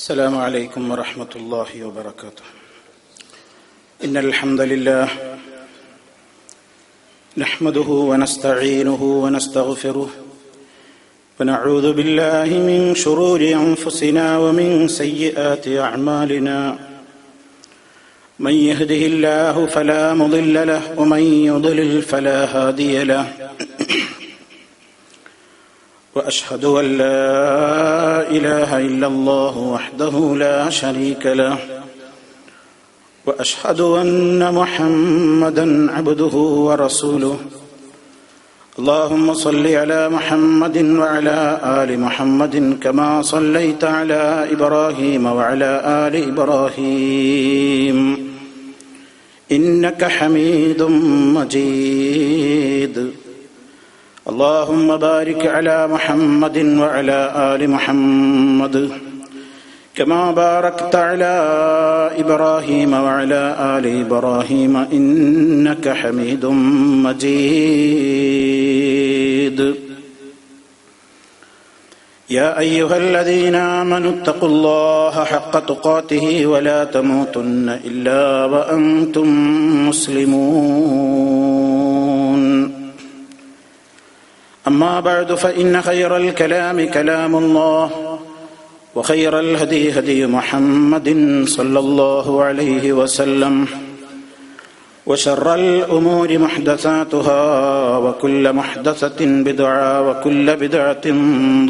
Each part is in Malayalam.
السلام عليكم ورحمة الله وبركاته. إن الحمد لله نحمده ونستعينه ونستغفره ونعوذ بالله من شرور أنفسنا ومن سيئات أعمالنا. من يهده الله فلا مضل له ومن يضلل فلا هادي له. وأشهد أن لا إله إلا الله وحده لا شريك له. وأشهد أن محمدا عبده ورسوله. اللهم صل على محمد وعلى آل محمد كما صليت على إبراهيم وعلى آل إبراهيم إنك حميد مجيد. اللهم بارك على محمد وعلى آل محمد كما باركت على إبراهيم وعلى آل إبراهيم إنك حميد مجيد. يا أيها الذين آمنوا اتقوا الله حق تقاته ولا تموتن إلا وأنتم مسلمون. أما بعد فإن خير الكلام كلام الله وخير الهدي هدي محمد صلى الله عليه وسلم وشر الأمور محدثاتها وكل محدثة بدعة وكل بدعة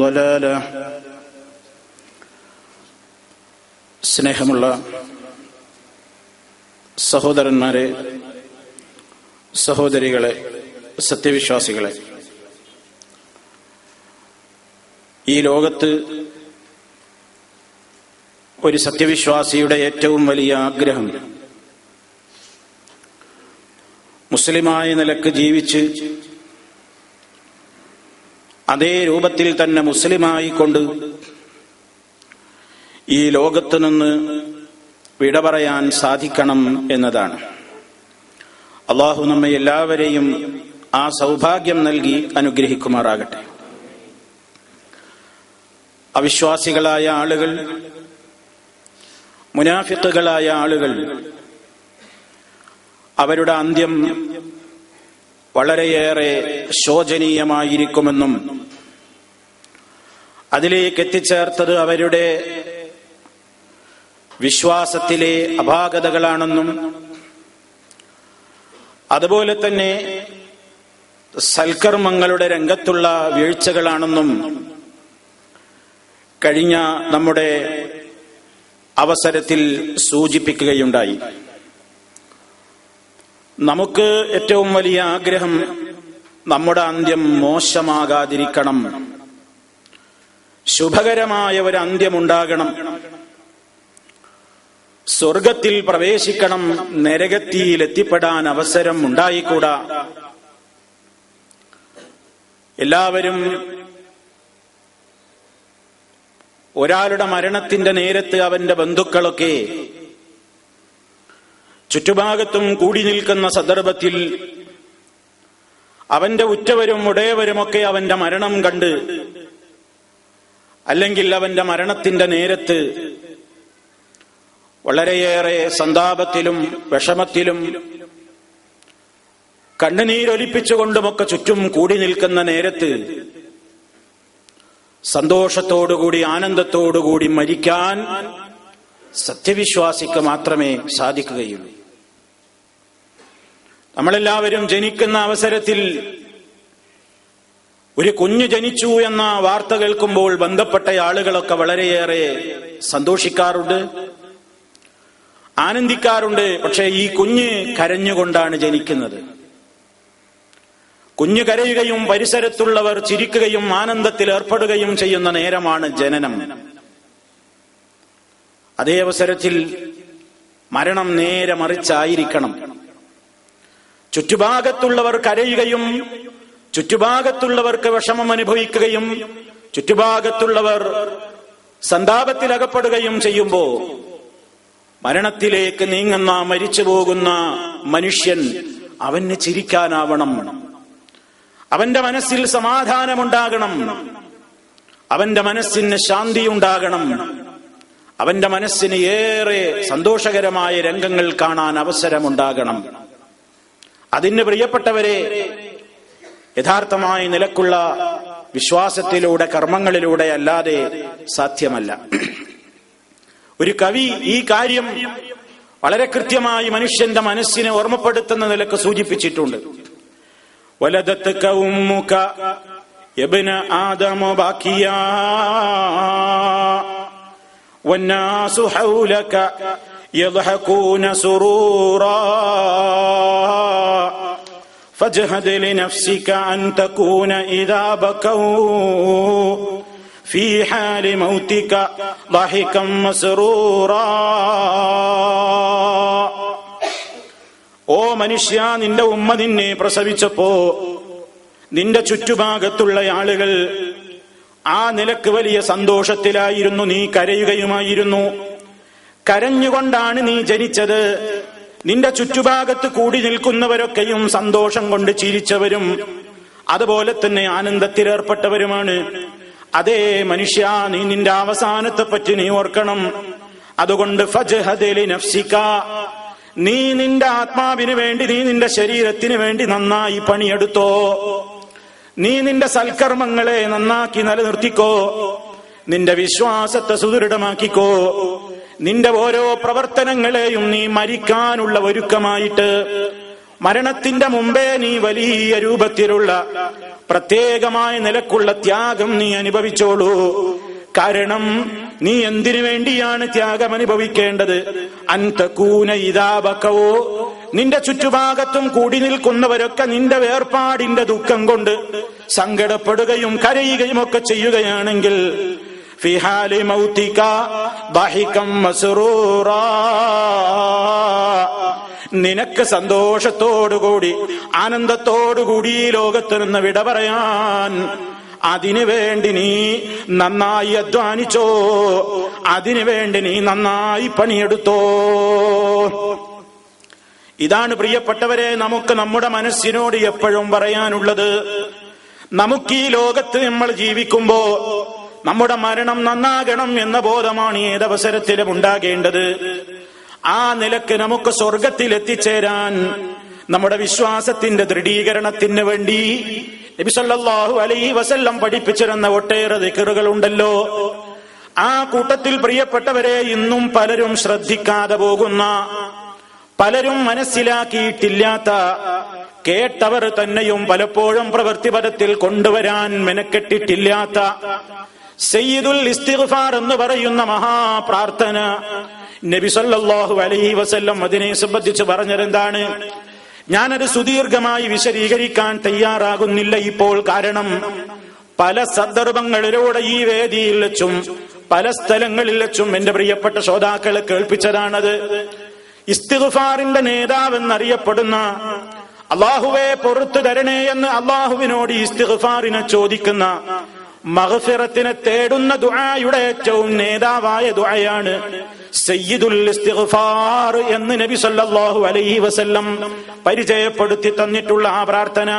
ضلالة. സ്നേഹമുള്ള സഹോദരന്മാരെ, സഹോദരികളെ, സത്യവിശ്വാസികളെ, ഈ ലോകത്ത് ഒരു സത്യവിശ്വാസിയുടെ ഏറ്റവും വലിയ ആഗ്രഹം മുസ്ലിമായ നിലക്ക് ജീവിച്ച് അതേ രൂപത്തിൽ തന്നെ മുസ്ലിമായിക്കൊണ്ട് ഈ ലോകത്ത് നിന്ന് വിട പറയാൻ സാധിക്കണം എന്നതാണ്. അല്ലാഹു നമ്മെ എല്ലാവരെയും ആ സൗഭാഗ്യം നൽകി അനുഗ്രഹിക്കുമാറാകട്ടെ. അവിശ്വാസികളായ ആളുകൾ, മുനാഫിഖുകളായ ആളുകൾ, അവരുടെ അന്ത്യം വളരെയേറെ ശോചനീയമായിരിക്കുമെന്നും അതിലേക്ക് എത്തിച്ചേർത്തത് അവരുടെ വിശ്വാസത്തിലെ അപാകതകളാണെന്നും അതുപോലെ തന്നെ സൽക്കർമ്മങ്ങളുടെ രംഗത്തുള്ള വീഴ്ചകളാണെന്നും കഴിഞ്ഞ നമ്മുടെ അവസരത്തിൽ സൂചിപ്പിക്കുകയുണ്ടായി. നമുക്ക് ഏറ്റവും വലിയ ആഗ്രഹം നമ്മുടെ അന്ത്യം മോശമാകാതിരിക്കണം, ശുഭകരമായ ഒരു അന്ത്യമുണ്ടാകണം, സ്വർഗത്തിൽ പ്രവേശിക്കണം, നരകത്തിയിൽ എത്തിപ്പെടാൻ അവസരം ഉണ്ടായിക്കൂടാ. എല്ലാവരും ഒരാളുടെ മരണത്തിന്റെ നേരത്ത് അവന്റെ ബന്ധുക്കളൊക്കെ ചുറ്റുഭാഗത്തും കൂടി നിൽക്കുന്ന സന്ദർഭത്തിൽ അവന്റെ ഉറ്റവരും ഉടയവരുമൊക്കെ അവന്റെ മരണം കണ്ട്, അല്ലെങ്കിൽ അവന്റെ മരണത്തിന്റെ നേരത്ത് വളരെയേറെ സന്താപത്തിലും വിഷമത്തിലും കണ്ണുനീരൊലിപ്പിച്ചുകൊണ്ടുമൊക്കെ ചുറ്റും കൂടി നിൽക്കുന്ന നേരത്ത് സന്തോഷത്തോടുകൂടി ആനന്ദത്തോടുകൂടി മരിക്കാൻ സത്യവിശ്വാസിക്ക് മാത്രമേ സാധിക്കുകയുള്ളൂ. നമ്മളെല്ലാവരും ജനിക്കുന്ന അവസരത്തിൽ ഒരു കുഞ്ഞ് ജനിച്ചു എന്ന വാർത്ത കേൾക്കുമ്പോൾ ബന്ധപ്പെട്ട ആളുകളൊക്കെ വളരെയേറെ സന്തോഷിക്കാറുണ്ട്, ആനന്ദിക്കാറുണ്ട്. പക്ഷേ ഈ കുഞ്ഞ് കരഞ്ഞുകൊണ്ടാണ് ജനിക്കുന്നത്. കുഞ്ഞു കരയുകയും പരിസരത്തുള്ളവർ ചിരിക്കുകയും ആനന്ദത്തിൽ ഏർപ്പെടുകയും ചെയ്യുന്ന നേരമാണ് ജനനം. അതേ അവസരത്തിൽ മരണം നേരെ മറിച്ചായിരിക്കണം. ചുറ്റുഭാഗത്തുള്ളവർ കരയുകയും ചുറ്റുഭാഗത്തുള്ളവർക്ക് വിഷമം അനുഭവിക്കുകയും ചുറ്റുഭാഗത്തുള്ളവർ സന്താപത്തിലകപ്പെടുകയും ചെയ്യുമ്പോ മരണത്തിലേക്ക് നീങ്ങുന്ന, മരിച്ചു പോകുന്ന മനുഷ്യൻ അവന് ചിരിക്കാനാവണം, അവന്റെ മനസ്സിൽ സമാധാനമുണ്ടാകണം, അവന്റെ മനസ്സിന് ശാന്തി ഉണ്ടാകണം, അവന്റെ മനസ്സിന് ഏറെ സന്തോഷകരമായ രംഗങ്ങൾ കാണാൻ അവസരമുണ്ടാകണം. അതിന് പ്രിയപ്പെട്ടവരെ, യഥാർത്ഥമായി നിലക്കുള്ള വിശ്വാസത്തിലൂടെ, കർമ്മങ്ങളിലൂടെ അല്ലാതെ സാധ്യമല്ല. ഒരു കവി ഈ കാര്യം വളരെ കൃത്യമായി മനുഷ്യന്റെ മനസ്സിനെ ഓർമ്മപ്പെടുത്തുന്ന നിലക്ക് സൂചിപ്പിച്ചിട്ടുണ്ട്. വലദത്ക ഉമ്മുക യബ്ന ആദമ ബാക്കിയാ വന്നാസു ഹൗലക യദ്ഹകൂന സുറൂറാ فاجهد لنفسك أن تكون إذا بكوا في حال موتك ضحكا مسرورا. ഓ മനുഷ്യ, നിന്റെ ഉമ്മ നിന്നെ പ്രസവിച്ചപ്പോ നിന്റെ ചുറ്റുഭാഗത്തുള്ള ആളുകൾ ആ നിലക്ക് വലിയ സന്തോഷത്തിലായിരുന്നു. നീ കരയുകയുമായിരുന്നു. കരഞ്ഞുകൊണ്ടാണ് നീ ജനിച്ചത്. നിന്റെ ചുറ്റുഭാഗത്ത് കൂടി നിൽക്കുന്നവരൊക്കെയും സന്തോഷം കൊണ്ട് ചിരിച്ചവരും അതുപോലെ തന്നെ ആനന്ദത്തിലേർപ്പെട്ടവരുമാണ്. അതേ മനുഷ്യ, നീ നിന്റെ അവസാനത്തെ പറ്റി നീ ഓർക്കണം. അതുകൊണ്ട് ഫജ്ഹദ് ലിനഫ്സിക, നീ നിന്റെ ആത്മാവിന് വേണ്ടി, നീ നിന്റെ ശരീരത്തിന് വേണ്ടി നന്നായി പണിയെടുത്തോ. നീ നിന്റെ സൽക്കർമ്മങ്ങളെ നന്നാക്കി നിലനിർത്തിക്കോ. നിന്റെ വിശ്വാസത്തെ സുദൃഢമാക്കിക്കോ. നിന്റെ ഓരോ പ്രവർത്തനങ്ങളെയും നീ മരിക്കാനുള്ള ഒരുക്കമായിട്ട്, മരണത്തിന്റെ മുമ്പേ നീ വലിയ രൂപത്തിലുള്ള പ്രത്യേകമായ നിലക്കുള്ള ത്യാഗം നീ അനുഭവിച്ചോളൂ. കാരണം നീ എന്തിനു വേണ്ടിയാണ് ത്യാഗം അനുഭവിക്കേണ്ടത്? അൻതകൂന ഇദാ ബകവോ, നിന്റെ ചുറ്റുഭാഗത്തും കൂടി നിൽക്കുന്നവരൊക്കെ നിന്റെ വേർപാടിന്റെ ദുഃഖം കൊണ്ട് സങ്കടപ്പെടുകയും കരയുകയും ഒക്കെ ചെയ്യുകയാണെങ്കിൽ ഫി ഹാലി മൗതിക ദഹികം മസ്റൂറാ, നിനക്ക് സന്തോഷത്തോടുകൂടി ആനന്ദത്തോടുകൂടി ഈ ലോകത്ത് നിന്ന് വിട പറയാൻ അതിനു വേണ്ടി നീ നന്നായി അധ്വാനിച്ചോ. അതിനു വേണ്ടി നീ നന്നായി പണിയെടുത്തോ. ഇതാണ് പ്രിയപ്പെട്ടവരെ നമുക്ക് നമ്മുടെ മനസ്സിനോട് എപ്പോഴും പറയാനുള്ളത്. നമുക്ക് ഈ ലോകത്ത് നമ്മൾ ജീവിക്കുമ്പോ നമ്മുടെ മരണം നന്നാകണം എന്ന ബോധമാണ് ഏതവസരത്തിലും ഉണ്ടാകേണ്ടത്. ആ നിലക്ക് നമുക്ക് സ്വർഗത്തിൽ എത്തിച്ചേരാൻ നമ്മുടെ വിശ്വാസത്തിന്റെ ദൃഢീകരണത്തിന് വേണ്ടി നബി സല്ലല്ലാഹു അലൈഹി വസല്ലം പഠിപ്പിച്ചിരുന്ന ഒട്ടേറെ ദിക്റുകൾ ഉണ്ടല്ലോ. ആ കൂട്ടത്തിൽ പ്രിയപ്പെട്ടവരെ, ഇന്നും പലരും ശ്രദ്ധിക്കാതെ പോകുന്ന, പലരും മനസ്സിലാക്കിയിട്ടില്ലാത്ത, കേട്ടവർ തന്നെയും പലപ്പോഴും പ്രവൃത്തിപഥത്തിൽ കൊണ്ടുവരാൻ മെനക്കെട്ടിട്ടില്ലാത്ത സയ്യിദുൽ ഇസ്തിഗ്ഫാർ എന്ന് പറയുന്ന മഹാപ്രാർത്ഥന നബി സല്ലല്ലാഹു അലൈഹി വസല്ലം അതിനെ സംബന്ധിച്ച് പറഞ്ഞതെന്താണ്? ഞാനത് സുദീർഘമായി വിശദീകരിക്കാൻ തയ്യാറാകുന്നില്ല ഇപ്പോൾ. കാരണം പല സന്ദർഭങ്ങളിലൂടെ ഈ വേദിയിൽ വെച്ചും പല സ്ഥലങ്ങളിൽ വെച്ചും എന്റെ പ്രിയപ്പെട്ട ശ്രോതാക്കളെ കേൾപ്പിച്ചതാണത്. ഇസ്തിഗ്ഫാറിന്റെ നേതാവെന്നറിയപ്പെടുന്ന, അള്ളാഹുവെ പുറത്തു തരണേ എന്ന് അള്ളാഹുവിനോട് ഇസ്തിഗ്ഫാറിനെ ചോദിക്കുന്ന, മഗ്ഫിറത്തിനെ തേടുന്ന ദുആയുടെ ഏറ്റവും നേതാവായ ദുആയാണ് സയ്യിദുൽ ഇസ്തിഗ്ഫാർ എന്ന് നബി സല്ലല്ലാഹു അലൈഹി വസല്ലം പരിചയപ്പെടുത്തി തന്നിട്ടുള്ള ആ പ്രാർത്ഥന.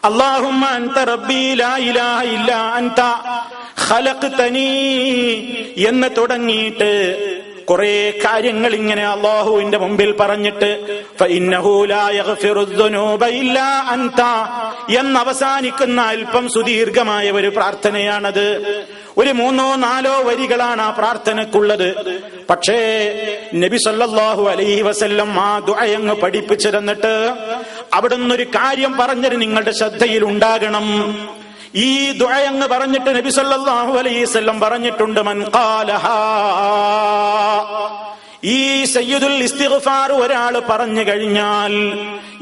അല്ലാഹുമ്മ അൻത റബ്ബി ലാ ഇലാഹ ഇല്ലാ അൻത ഖലഖ്തനീ എന്ന് തുടങ്ങിയിട്ട് കുറെ കാര്യങ്ങൾ ഇങ്ങനെ അല്ലാഹുവിന്റെ മുമ്പിൽ പറഞ്ഞിട്ട് ഫഇന്നഹു ലാ യഗ്ഫിറുദ്ദുനൂബ ഇല്ലാ അൻത എന്നവസാനിക്കുന്ന അല്പം സുദീർഘമായ ഒരു പ്രാർത്ഥനയാണത്. ഒരു 3-4 വരികളാണ് ആ പ്രാർത്ഥനക്കുള്ളത്. പക്ഷേ നബി സല്ലല്ലാഹു അലൈഹി വസല്ലം ആ ദുആയങ്ങ് പഠിപ്പിച്ചു തന്നിട്ട് അവിടുന്ന് ഒരു കാര്യം പറഞ്ഞത് നിങ്ങളുടെ ശ്രദ്ധയിൽ ഉണ്ടാകണം. ഈ ദുആയങ്ങ് പറഞ്ഞിട്ട് നബി സല്ലല്ലാഹു അലൈഹി വസല്ലം പറഞ്ഞിട്ടുണ്ട്, മൻ ഖാലഹാ, ഈ സയ്യിദുൽ ഇസ്തിഗ്ഫാർ ഒരാൾ പറഞ്ഞു കഴിഞ്ഞാൽ,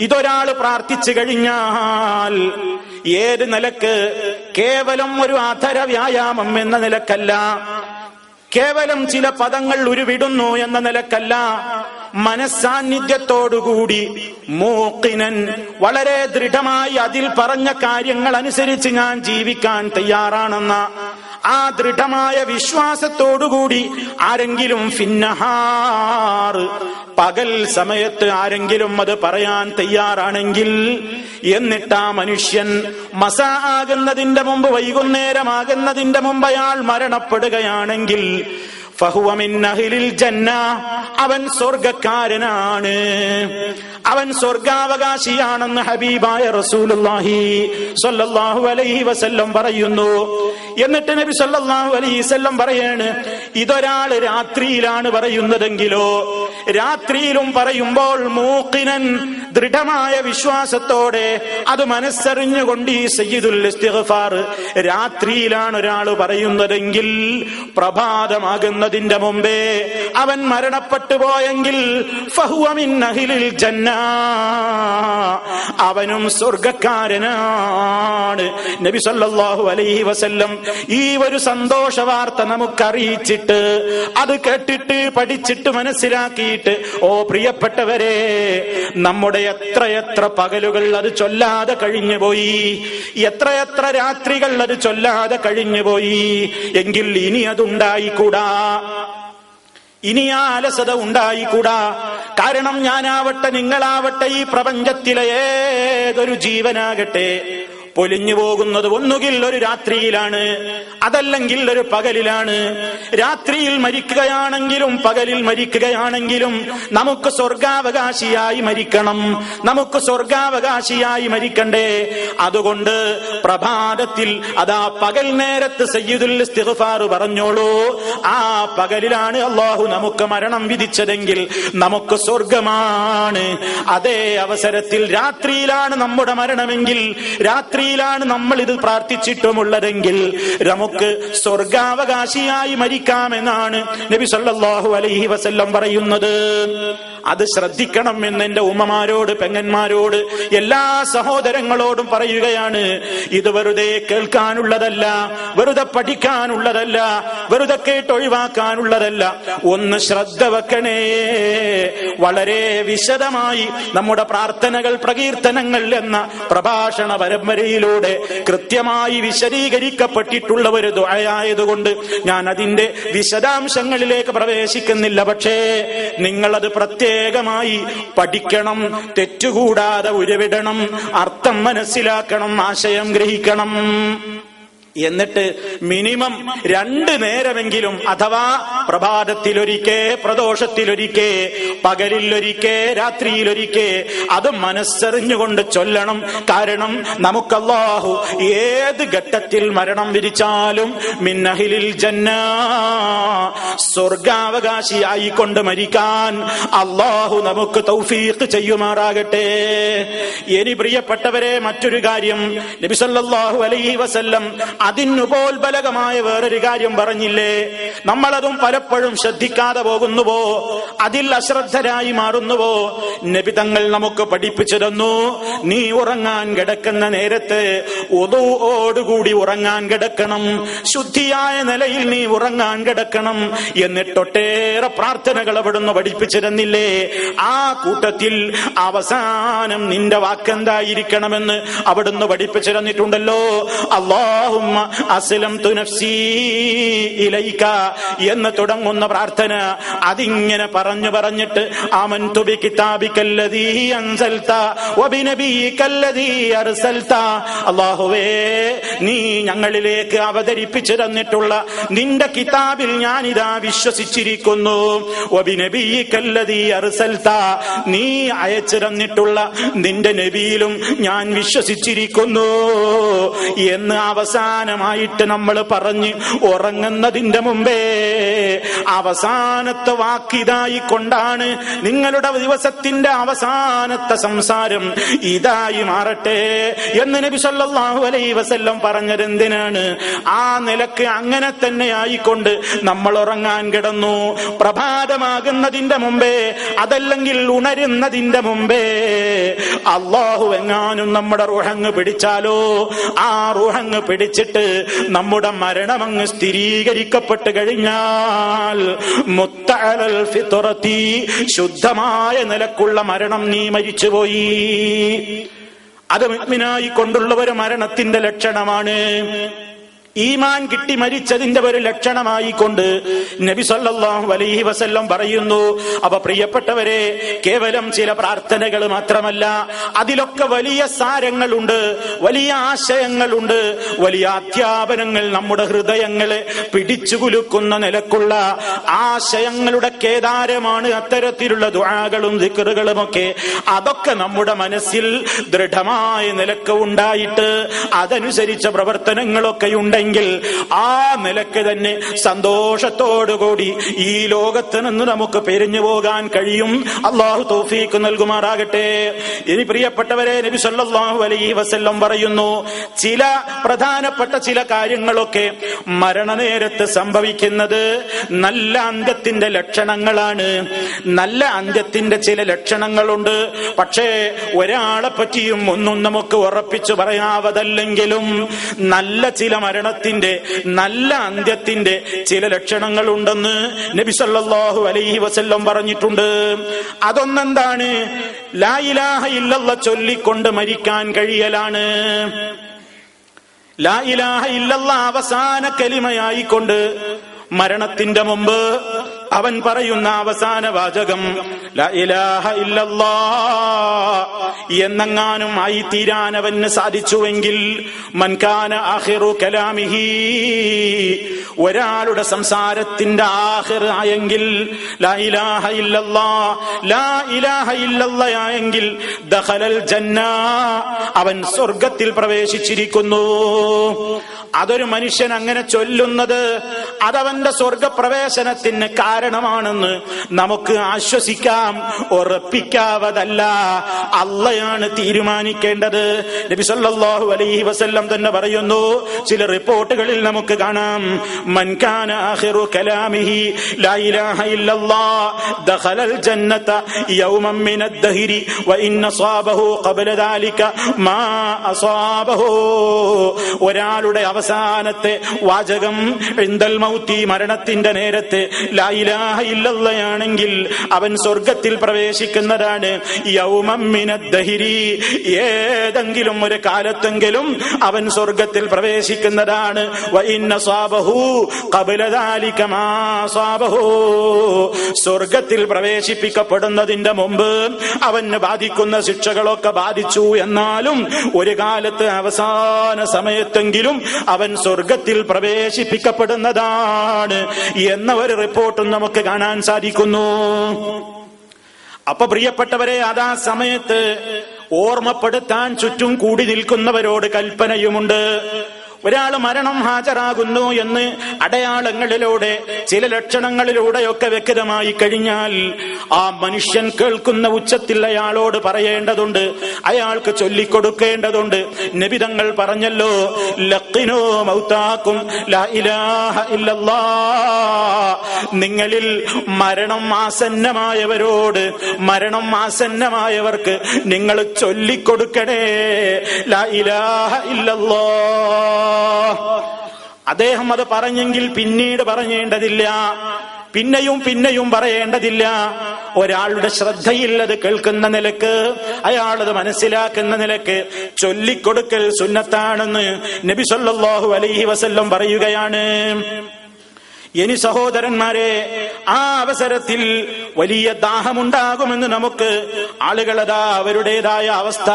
ഇതൊരാൾ പ്രാർത്ഥിച്ചു കഴിഞ്ഞാൽ, ഏത് നിലക്ക്? കേവലം ഒരു അധര വ്യായാമം എന്ന നിലക്കല്ല, കേവലം ചില പദങ്ങൾ ഉരുവിടുന്നു എന്ന നിലക്കല്ല, മനസ്സാന്നിധ്യത്തോടുകൂടി മൂഖിനൻ, വളരെ ദൃഢമായി അതിൽ പറഞ്ഞ കാര്യങ്ങൾ അനുസരിച്ച് ഞാൻ ജീവിക്കാൻ തയ്യാറാണെന്ന ആ ദൃഢമായ വിശ്വാസത്തോടുകൂടി ആരെങ്കിലും ഫിന്നഹാർ, പകൽ സമയത്ത് ആരെങ്കിലും അത് പറയാൻ തയ്യാറാണെങ്കിൽ, എന്നിട്ട് ആ മനുഷ്യൻ മസാ ആകുന്നതിന്റെ മുമ്പ്, വൈകുന്നേരമാകുന്നതിന്റെ മുമ്പ് അയാൾ മരണപ്പെടുകയാണെങ്കിൽ, ഫഹുവ മിൻ അഹ്ലിൽ ജന്ന, അവൻ സ്വർഗക്കാരനാണ്, അവൻ സ്വർഗാവകാശിയാണെന്ന് ഹബീബായ റസൂലുള്ളാഹി സ്വല്ലല്ലാഹു അലൈഹി വസല്ലം പറയുന്നു. എന്നിട്ട് നബി സ്വല്ലല്ലാഹു അലൈഹി വസല്ലം പറയാണ്, ഇതൊരാൾ രാത്രിയിലാണ് പറയുന്നതെങ്കിലോ, രാത്രിയിലും പറയുമ്പോൾ മൂഖിനൻ, ദൃഢമായ വിശ്വാസത്തോടെ അത് മനസ്സറിഞ്ഞുകൊണ്ട് ഈ സയ്യിദുൽ ഇസ്തിഗ്ഫാർ രാത്രിയിലാണ് ഒരാൾ പറയുന്നതെങ്കിൽ, പ്രഭാതമാകുന്നതിന്റെ മുമ്പേ അവൻ മരണപ്പെട്ടു പോയെങ്കിൽ ഫഹുവ മിൻ അഹ്ലിൽ ജന്ന, അവനും സ്വർഗക്കാരനാണ്. നബി സല്ലല്ലാഹു അലൈഹി വസല്ലം ഈ ഒരു സന്തോഷ വാർത്ത നമുക്കറിയിച്ചിട്ട്, അത് കേട്ടിട്ട് പഠിച്ചിട്ട് മനസ്സിലാക്കിയിട്ട്, ഓ പ്രിയപ്പെട്ടവരെ, നമ്മുടെ എത്രയെത്ര പകലുകൾ അത് ചൊല്ലാതെ കഴിഞ്ഞുപോയി, എത്രയെത്ര രാത്രികൾ അത് ചൊല്ലാതെ കഴിഞ്ഞുപോയി. എങ്കിൽ ഇനി അതുണ്ടായിക്കൂടാ, ഇനി ആ അലസത ഉണ്ടായിക്കൂടാ. കാരണം ഞാനാവട്ടെ, നിങ്ങളാവട്ടെ, ഈ പ്രപഞ്ചത്തിലെ ഏതൊരു ജീവനാകട്ടെ, പൊലിഞ്ഞു പോകുന്നത് ഒന്നുകിൽ ഒരു രാത്രിയിലാണ്, അതല്ലെങ്കിൽ ഒരു പകലിലാണ്. രാത്രിയിൽ മരിക്കുകയാണെങ്കിലും പകലിൽ മരിക്കുകയാണെങ്കിലും നമുക്ക് സ്വർഗാവകാശിയായി മരിക്കണം, നമുക്ക് സ്വർഗാവകാശിയായി മരിക്കണ്ടേ. അതുകൊണ്ട് പ്രഭാതത്തിൽ അതാ പകൽ നേരത്ത് സയ്യിദുൽ ഇസ്തിഗ്ഫാർ പറഞ്ഞോളൂ. ആ പകലിലാണ് അല്ലാഹു നമുക്ക് മരണം വിധിച്ചതെങ്കിൽ നമുക്ക് സ്വർഗമാണ്. അതേ അവസരത്തിൽ രാത്രിയിലാണ് നമ്മുടെ മരണമെങ്കിൽ, രാത്രിയിലാണ് നമ്മൾ ഇത് പ്രാർത്ഥിച്ചിട്ടുമുള്ളതെങ്കിൽ നമുക്ക് സ്വർഗാവകാശിയായി മരിക്കാമെന്നാണ് നബി സല്ലല്ലാഹു അലൈഹി വസല്ലം പറയുന്നത്. അത് ശ്രദ്ധിക്കണം എന്ന് എന്റെ ഉമ്മമാരോട്, പെങ്ങന്മാരോട്, എല്ലാ സഹോദരങ്ങളോടും പറയുകയാണ്. ഇത് വെറുതെ കേൾക്കാനുള്ളതല്ല, വെറുതെ പഠിക്കാനുള്ളതല്ല, വെറുതെ കേട്ടൊഴിവാക്കാനുള്ളതല്ല. ഒന്ന് ശ്രദ്ധ വെക്കണേ. വളരെ വിശദമായി നമ്മുടെ പ്രാർത്ഥനകൾ, പ്രകീർത്തനങ്ങൾ എന്ന പ്രഭാഷണ പരമ്പരയിലൂടെ കൃത്യമായി വിശദീകരിക്കപ്പെട്ടിട്ടുള്ള ഒരു ദുആയായതുകൊണ്ട് ഞാൻ അതിന്റെ വിശദാംശങ്ങളിലേക്ക് പ്രവേശിക്കുന്നില്ല. പക്ഷേ നിങ്ങളത് പ്രത്യേകമായി പഠിക്കണം, തെറ്റുകൂടാതെ ഉരുവിടണം, അർത്ഥം മനസ്സിലാക്കണം, ആശയം ഗ്രഹിക്കണം. എന്നിട്ട് മിനിമം 2 നേരമെങ്കിലും, അഥവാ പ്രഭാതത്തിലൊരിക്കെ, പ്രദോഷത്തിലൊരിക്കെ, പകലിലൊരിക്കെ, രാത്രിയിലൊരിക്കെ അത് മനസ്സറിഞ്ഞുകൊണ്ട് ചൊല്ലണം. കാരണം നമുക്ക് അല്ലാഹു ഏത് ഘട്ടത്തിൽ മരണം വിധിച്ചാലും മിൻ അഹ്ലിൽ ജന്ന, സ്വർഗാവകാശിയായിക്കൊണ്ട് മരിക്കാൻ അല്ലാഹു നമുക്ക് തൗഫീഖ് ചെയ്യുമാറാകട്ടെ. ഇനി പ്രിയപ്പെട്ടവരെ, മറ്റൊരു കാര്യം നബി സല്ലല്ലാഹു അലൈഹി വസല്ലം അതിനുപോൽബലകമായ വേറൊരു കാര്യം പറഞ്ഞില്ലേ? നമ്മളതും പലപ്പോഴും ശ്രദ്ധിക്കാതെ പോകുന്നുവോ, അതിൽ അശ്രദ്ധരായി മാറുന്നുവോ? നബി തങ്ങൾ നമുക്ക് പഠിപ്പിച്ചു തന്നു, നീ ഉറങ്ങാൻ കിടക്കുന്ന നേരത്ത് വുദൂഓടുകൂടി ഉറങ്ങാൻ കിടക്കണം, ശുദ്ധിയായ നിലയിൽ നീ ഉറങ്ങാൻ കിടക്കണം. എന്നിട്ടൊട്ടേറെ പ്രാർത്ഥനകൾ അവിടുന്ന് പഠിപ്പിച്ചു തന്നില്ലേ? ആ കൂട്ടത്തിൽ അവസാനം നിന്റെ വാക്കെന്തായിരിക്കണമെന്ന് അവിടുന്ന് പഠിപ്പിച്ചു തന്നിട്ടുണ്ടല്ലോ. അല്ലാഹുമ്മ അസ്ലംതു നഫ്സി ഇലൈക എന്ന് തുടങ്ങുന്ന പ്രാർത്ഥന. അതിങ്ങനെ പറഞ്ഞിട്ട് ആമൻതു ബി കിതാബികല്ലദീ അൻസൽത വബിനബിയികല്ലദീ അർസൽത, അല്ലാഹുവേ, നീ ഞങ്ങളിലേക്ക് അവതരിപ്പിച്ചു തന്നിട്ടുള്ള നിന്റെ കിതാബിൽ ഞാനിതാ വിശ്വസിച്ചിരിക്കുന്നു. വബിനബിയികല്ലദീ അർസൽത, നീ അയച്ചു തന്നിട്ടുള്ള നിന്റെ നബിയിലും ഞാൻ വിശ്വസിച്ചിരിക്കുന്നു എന്ന് അവസാനമായിട്ട് നമ്മൾ പറഞ്ഞ് ഉറങ്ങുന്നതിന്റെ മുമ്പേ അവസാനത്തെ വാക്കിതായി കൊണ്ടാണ് നിങ്ങളുടെ ദിവസത്തിന്റെ അവസാനത്തെ സംസാരം ഇതായി മാറട്ടെ എന്ന് നബി സല്ലല്ലാഹു അലൈഹി വസല്ലം പറഞ്ഞത് എന്തിനാണ്? ആ നിലക്ക് അങ്ങനെ തന്നെ ആയിക്കൊണ്ട് നമ്മൾ ഉറങ്ങാൻ കിടന്നു. പ്രഭാതമാകുന്നതിന്റെ മുമ്പേ, അതല്ലെങ്കിൽ ഉണരുന്നതിന്റെ മുമ്പേ അല്ലാഹു എങ്ങാനും നമ്മുടെ റൂഹങ്ങ് പിടിച്ചാലോ, ആ റൂഹങ്ങ് പിടിച്ചിട്ട് നമ്മുടെ മരണമങ്ങ് സ്ഥിരീകരിക്കപ്പെട്ട് കഴിഞ്ഞാൽ മുത്തഅലൽ ഫിത്രതി, ശുദ്ധമായ നിലക്കുള്ള മരണം നീ മരിച്ചുപോയി. അത് മുഅ്മിനായി കൊണ്ടുള്ള ഒരു മരണത്തിന്റെ ലക്ഷണമാണ്. ഈമാൻ കിട്ടി മരിച്ചതിന്റെ ഒരു ലക്ഷണമായിക്കൊണ്ട് നബി സല്ലല്ലാഹു അലൈഹി വസല്ലം പറയുന്നു. അപ്പൊ പ്രിയപ്പെട്ടവരെ, കേവലം ചില പ്രാർത്ഥനകൾ മാത്രമല്ല, അതിലൊക്കെ വലിയ സാരങ്ങളുണ്ട്, വലിയ ആശയങ്ങളുണ്ട്, വലിയ അധ്യാപനങ്ങൾ, നമ്മുടെ ഹൃദയങ്ങളെ പിടിച്ചുകുലുക്കുന്ന നിലക്കുള്ള ആശയങ്ങളുടെ കേദാരമാണ് അത്തരത്തിലുള്ള ദുആകളും ദിക്റുകളുമൊക്കെ. അതൊക്കെ നമ്മുടെ മനസ്സിൽ ദൃഢമായ നിലക്ക് ഉണ്ടായിട്ട് അതനുസരിച്ച പ്രവർത്തനങ്ങളൊക്കെ ഉണ്ട് െങ്കിൽ ആ നിലക്ക് തന്നെ സന്തോഷത്തോടുകൂടി ഈ ലോകത്ത് നിന്ന് നമുക്ക് പിരിഞ്ഞു പോകാൻ കഴിയും. അള്ളാഹു തൗഫീഖ് നൽകുമാറാകട്ടെ. ഇനി പ്രിയപ്പെട്ടവരെ, നബി സല്ലല്ലാഹു അലൈഹി വസല്ലം പറയുന്നു, ചില പ്രധാനപ്പെട്ട ചില കാര്യങ്ങളൊക്കെ മരണനേരത്ത് സംഭവിക്കുന്നത് നല്ല അന്ത്യത്തിന്റെ ലക്ഷണങ്ങളാണ്. നല്ല അന്ത്യത്തിന്റെ ചില ലക്ഷണങ്ങളുണ്ട്. പക്ഷേ ഒരാളെ പറ്റിയും ഒന്നും നമുക്ക് ഉറപ്പിച്ചു പറയാവതല്ലെങ്കിലും നല്ല ചില മരണത്തിന്റെ, നല്ല അന്ത്യത്തിന്റെ ചില ലക്ഷണങ്ങളുണ്ടെന്ന് നബി സല്ലല്ലാഹു അലൈഹി വസല്ലം പറഞ്ഞിട്ടുണ്ട്. അതൊന്നെന്താണ്? ലാ ഇലാഹ ഇല്ലല്ലാഹ് ചൊല്ലിക്കൊണ്ട് മരിക്കാൻ കഴിയലാണ്. ലാ ഇലാഹ ഇല്ലല്ലാഹ് അവസാന കലിമയായിക്കൊണ്ട് മരണത്തിന്റെ മുമ്പ് അവൻ പറയുന്ന അവസാന വാചകം ലാ ഇലാഹ ഇല്ലല്ലാഹ് എന്നെങ്ങാനും ആയി തീരാൻ അവന് സാധിച്ചുവെങ്കിൽ, മൻ കാന ആഖിറു കലാമിഹി, ഒരാളുടെ സംസാരത്തിന്റെ ആഖിർ ആയെങ്കിൽ ലാ ഇലാഹ ഇല്ലല്ലാഹ്, ലാ ഇലാഹ ഇല്ലല്ലാഹ് ആയെങ്കിൽ ദഖലൽ ജന്ന, അവൻ സ്വർഗത്തിൽ പ്രവേശിച്ചിരിക്കുന്നു. അതൊരു മനുഷ്യൻ അങ്ങനെ ചൊല്ലുന്നത് അതവന്റെ സ്വർഗപ്രവേശനത്തിന് കാരണമാണെന്ന് നമുക്ക് ആശ്വസിക്കാം, ഉറപ്പിക്കാവതല്ല. അള്ളയാണ് തീരുമാനിക്കേണ്ടത്. നബി സല്ലല്ലാഹു അലൈഹി വസല്ലം തന്നെ പറയുന്നു, ചില റിപ്പോർട്ടുകളിൽ നമുക്ക് കാണാം, മൻ കാന ആഖിറു കലാമിഹി ലാ ഇലാഹ ഇല്ലല്ലാഹ് ദഖലൽ ജന്നത യൗമൻ മിനദ് ദഹരി വ ഇന്ന അസാബഹു ഖബ്ല ദാലിക മാ അസാബഹു. ഒരാളുടെ അവസാനത്തെ വാചകം ഇൻദൽ മൗതി, മരണത്തിന്റെ നേരത്തെ ലാ ഇലാഹ ഇല്ലല്ലാഹ് ആണെങ്കിൽ അവൻ സ്വർഗത്തിൽ പ്രവേശിക്കുന്നതാണ്. യൗമൻ മിനദ് ദഹരി, ഏതെങ്കിലും ഒരു കാലത്തെങ്കിലും അവൻ സ്വർഗത്തിൽ പ്രവേശിക്കുന്നതാണ്. വ ഇന്ന അസാബഹു ഖബ്ല ദാലിക മാ അസാബഹു, സ്വർഗത്തിൽ പ്രവേശിപ്പിക്കപ്പെടുന്നതിന്റെ മുമ്പ് അവന് ബാധിക്കുന്ന ശിക്ഷകളൊക്കെ ബാധിച്ചു എന്നാലും ഒരു കാലത്ത് അവസാന സമയത്തെങ്കിലും അവൻ സ്വർഗത്തിൽ പ്രവേശിപ്പിക്കപ്പെടുന്നതാണ് എന്ന ഒരു റിപ്പോർട്ടും നമുക്ക് കാണാൻ സാധിക്കുന്നു. അപ്പൊ പ്രിയപ്പെട്ടവരെ, അതാ സമയത്ത് ഓർമ്മപ്പെടുത്താൻ ചുറ്റും കൂടി നിൽക്കുന്നവരോട് കൽപ്പനയുമുണ്ട്. ഒരാൾ മരണം ഹാജരാകുന്നു എന്ന് അടയാളങ്ങളിലൂടെ, ചില ലക്ഷണങ്ങളിലൂടെയൊക്കെ വ്യക്തമായി കഴിഞ്ഞാൽ ആ മനുഷ്യൻ കേൾക്കുന്ന ഉച്ചത്തിൽ അയാളോട് പറയേണ്ടതുണ്ട്, അയാൾക്ക് ചൊല്ലിക്കൊടുക്കേണ്ടതുണ്ട്. നബി തങ്ങൾ പറഞ്ഞല്ലോ, ലഖിനൂ മൗതാക്കും ലാ ഇലാഹ ഇല്ലല്ലാഹ്, നിങ്ങളിൽ മരണം ആസന്നമായവരോട്, മരണം ആസന്നമായവർക്ക് നിങ്ങൾ ചൊല്ലിക്കൊടുക്കണേ ലാ ഇലാഹ ഇല്ലല്ലാഹ്. അദ്ദേഹം അത് പറഞ്ഞെങ്കിൽ പിന്നീട് പറയേണ്ടതില്ല, പിന്നെയും പിന്നെയും പറയേണ്ടതില്ല. ഒരാളുടെ ശ്രദ്ധയിൽ അത് കേൾക്കുന്ന നിലക്ക്, അയാളത് മനസ്സിലാക്കുന്ന നിലക്ക് ചൊല്ലിക്കൊടുക്കൽ സുന്നത്താണെന്ന് നബി സല്ലല്ലാഹു അലൈഹി വസല്ലം പറയുകയാണ്. ഇനി സഹോദരന്മാരെ, ആ അവസരത്തിൽ വലിയ ദാഹമുണ്ടാകുമെന്ന് നമുക്ക് ആളുകളതാ അവരുടേതായ അവസ്ഥ,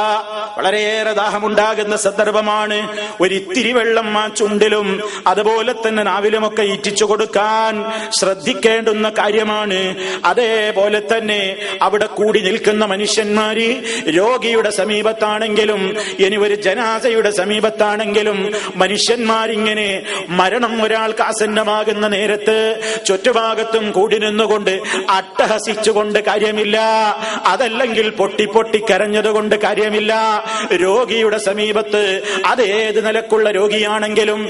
വളരെയേറെ ദാഹമുണ്ടാകുന്ന സന്ദർഭമാണ്. ഒരിത്തിരി വെള്ളം ആ ചുണ്ടിലും അതുപോലെ തന്നെ നാവിലുമൊക്കെ ഇറ്റിച്ചു കൊടുക്കാൻ ശ്രദ്ധിക്കേണ്ടുന്ന കാര്യമാണ്. അതേപോലെ തന്നെ അവിടെ കൂടി നിൽക്കുന്ന മനുഷ്യന്മാര് രോഗിയുടെ സമീപത്താണെങ്കിലും ഇനി ഒരു ജനാസയുടെ സമീപത്താണെങ്കിലും മനുഷ്യന്മാരിങ്ങനെ മരണം ഒരാൾക്ക് ആസന്നമാകുന്ന നേരത്ത് ചുറ്റുഭാഗത്തും കൂടി നിന്നുകൊണ്ട് അട്ടഹസിച്ചുകൊണ്ട് കാര്യമില്ല, അതല്ലെങ്കിൽ പൊട്ടി പൊട്ടി കരഞ്ഞതുകൊണ്ട് കാര്യമില്ല. രോഗിയുടെ സമീപത്ത്, അതേത് നിലക്കുള്ള രോഗിയാണെങ്കിലും,